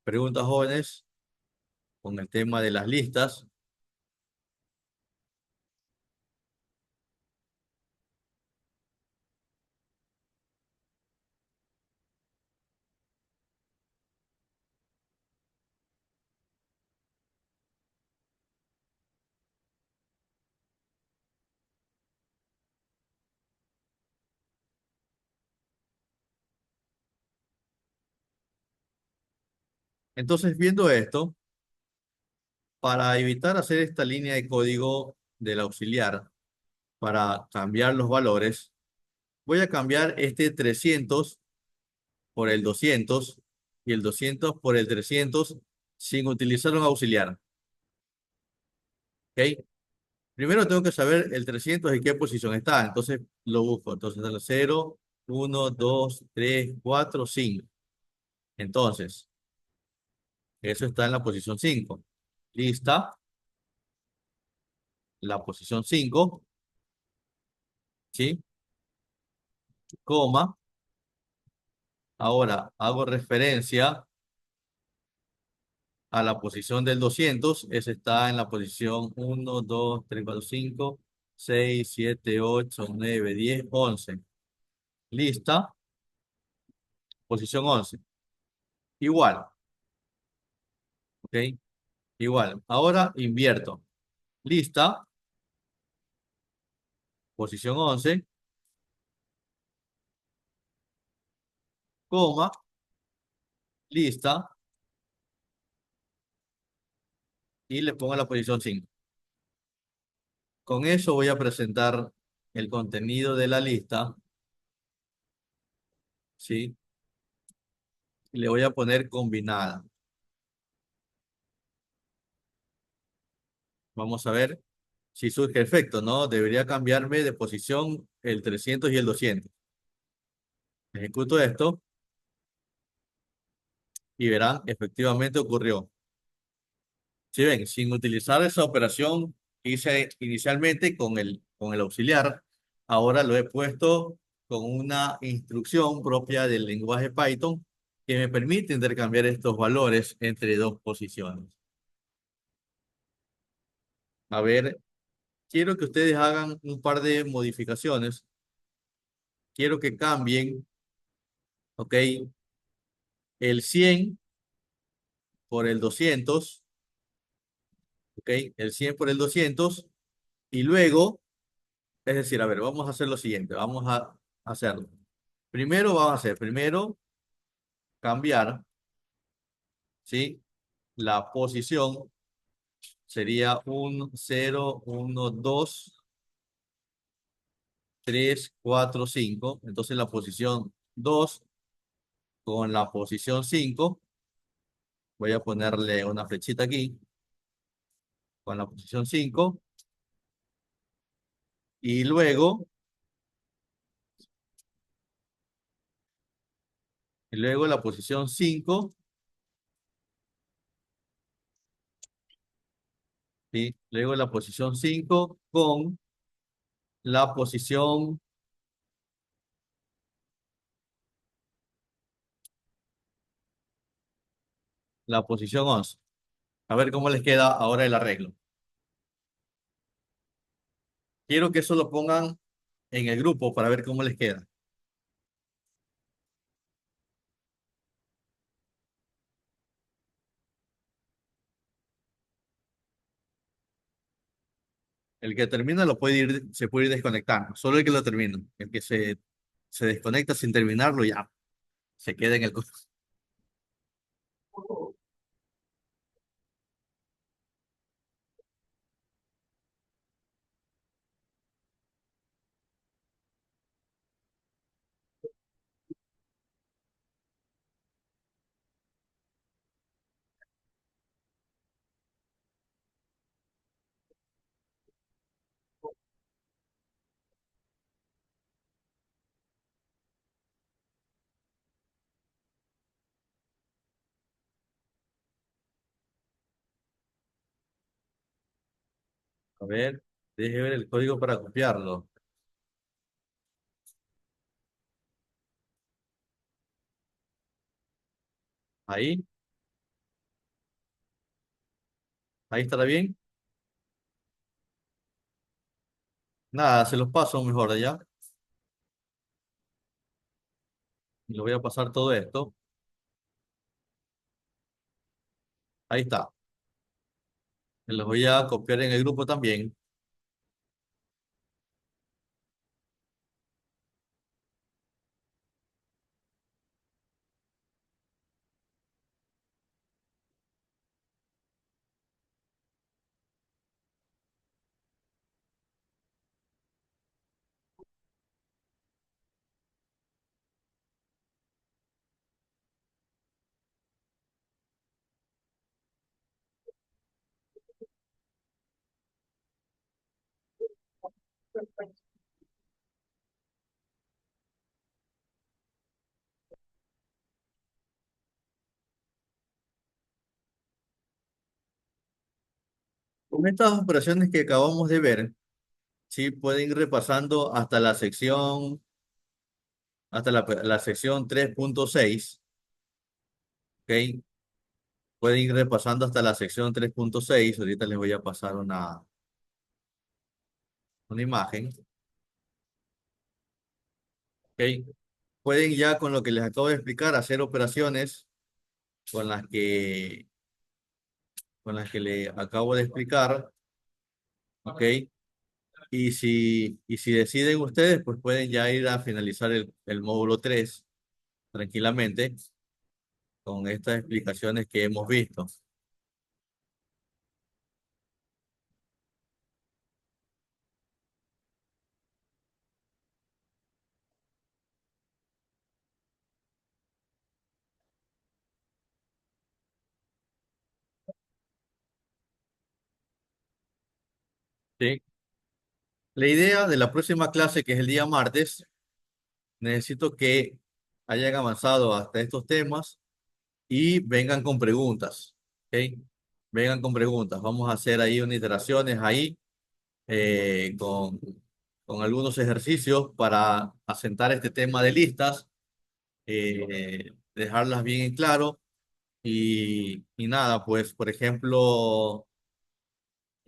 [SPEAKER 1] Preguntas jóvenes con el tema de las listas. Entonces, viendo esto, para evitar hacer esta línea de código del auxiliar, para cambiar los valores, voy a cambiar este 300 por el 200 y el 200 por el 300 sin utilizar un auxiliar. ¿Ok? Primero tengo que saber el 300 en qué posición está, entonces lo busco. Entonces, 0, 1, 2, 3, 4, 5. Entonces, eso está en la posición 5. Lista, la posición 5, ¿sí? Coma. Ahora hago referencia a la posición del 200. Ese está en la posición 1, 2, 3, 4, 5, 6, 7, 8, 9, 10, 11. Lista, posición 11. Igual, ¿ok? Igual. Ahora invierto. Lista, posición 11, coma, lista, y le pongo la posición 5. Con eso voy a presentar el contenido de la lista, ¿sí? Y le voy a poner combinada. Vamos a ver si surge efecto, ¿no? Debería cambiarme de posición el 300 y el 200. Ejecuto esto y verán, efectivamente ocurrió. Si ven, sin utilizar esa operación que hice inicialmente con el auxiliar, ahora lo he puesto con una instrucción propia del lenguaje Python que me permite intercambiar estos valores entre dos posiciones. A ver, quiero que ustedes hagan un par de modificaciones. Quiero que cambien, ¿ok? El 100 por el 200, ¿ok? El 100 por el 200 y luego, es decir, a ver, vamos a hacer lo siguiente, vamos a hacerlo. Primero vamos a hacer, primero cambiar, ¿sí? La posición sería un 0, 1, 2, 3, 4, 5. Entonces la posición 2 con la posición 5, voy a ponerle una flechita aquí, con la posición 5 y luego la posición 5, ¿sí? Luego la posición 5 con la posición, la posición 11. A ver cómo les queda ahora el arreglo. Quiero que eso lo pongan en el grupo para ver cómo les queda. El que termina lo puede ir, se puede ir desconectando. Solo el que lo termina. El que se desconecta sin terminarlo ya se queda en el... A ver, deje ver el código para copiarlo. Ahí, ahí estará bien. Nada, se los paso mejor allá. Y le voy a pasar todo esto. Ahí está. Se los voy a copiar en el grupo también. Con estas operaciones que acabamos de ver, sí pueden ir repasando hasta la sección 3.6, ¿ok? Pueden ir repasando hasta la sección 3.6. Ahorita les voy a pasar una imagen, ¿ok? Pueden ya con lo que les acabo de explicar hacer operaciones con las que le acabo de explicar, ¿ok? Y si deciden ustedes, pues pueden ya ir a finalizar el módulo 3 tranquilamente con estas explicaciones que hemos visto. ¿Sí? La idea de la próxima clase, que es el día martes, necesito que hayan avanzado hasta estos temas y vengan con preguntas, ¿ok? Vengan con preguntas. Vamos a hacer ahí unas iteraciones ahí con algunos ejercicios para asentar este tema de listas, dejarlas bien en claro y nada, pues por ejemplo,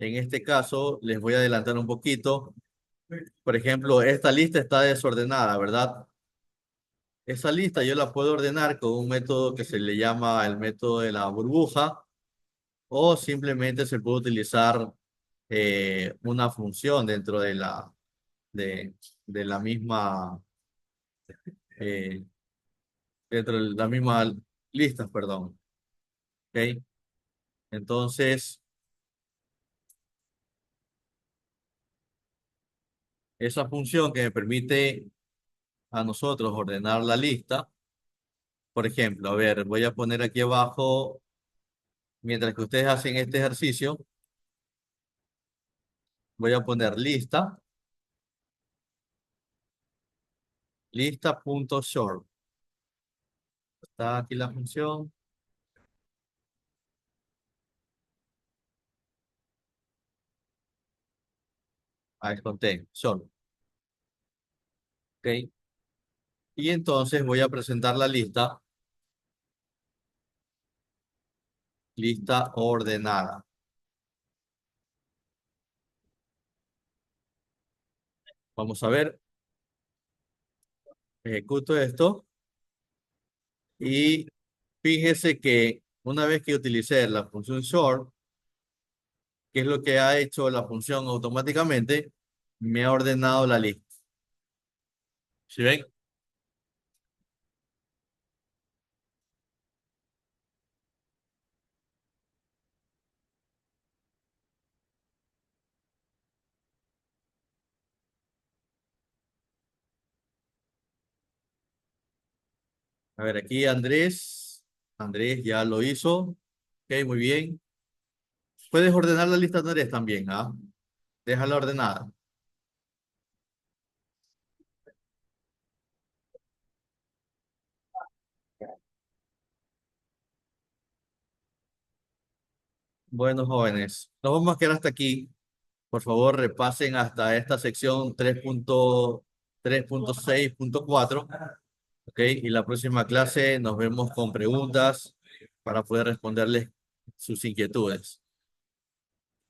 [SPEAKER 1] En este caso, les voy a adelantar un poquito. Por ejemplo, esta lista está desordenada, ¿verdad? Esa lista yo la puedo ordenar con un método que se le llama el método de la burbuja, o simplemente se puede utilizar una función dentro de, de la misma, eh, dentro de la misma lista, perdón. ¿Ok? Entonces, esa función que me permite a nosotros ordenar la lista, por ejemplo, a ver, voy a poner aquí abajo, mientras que ustedes hacen este ejercicio, voy a poner lista.short. Está aquí la función. Ahí conté, short. ¿Ok? Y entonces voy a presentar la lista ordenada. Vamos a ver, ejecuto esto y fíjese que una vez que utilicé la función short, ¿qué es lo que ha hecho la función automáticamente? Me ha ordenado la lista. ¿Sí ven? A ver, aquí Andrés ya lo hizo. Ok, muy bien. Puedes ordenar la lista de Andrés también, ¿ah? Déjala ordenada. Bueno, jóvenes, nos vamos a quedar hasta aquí. Por favor, repasen hasta esta sección 3.3.6.4. Ok, y la próxima clase nos vemos con preguntas para poder responderles sus inquietudes.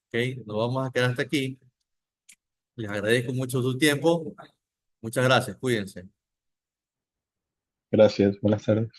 [SPEAKER 1] Ok, nos vamos a quedar hasta aquí. Les agradezco mucho su tiempo. Muchas gracias, cuídense.
[SPEAKER 2] Gracias, buenas tardes.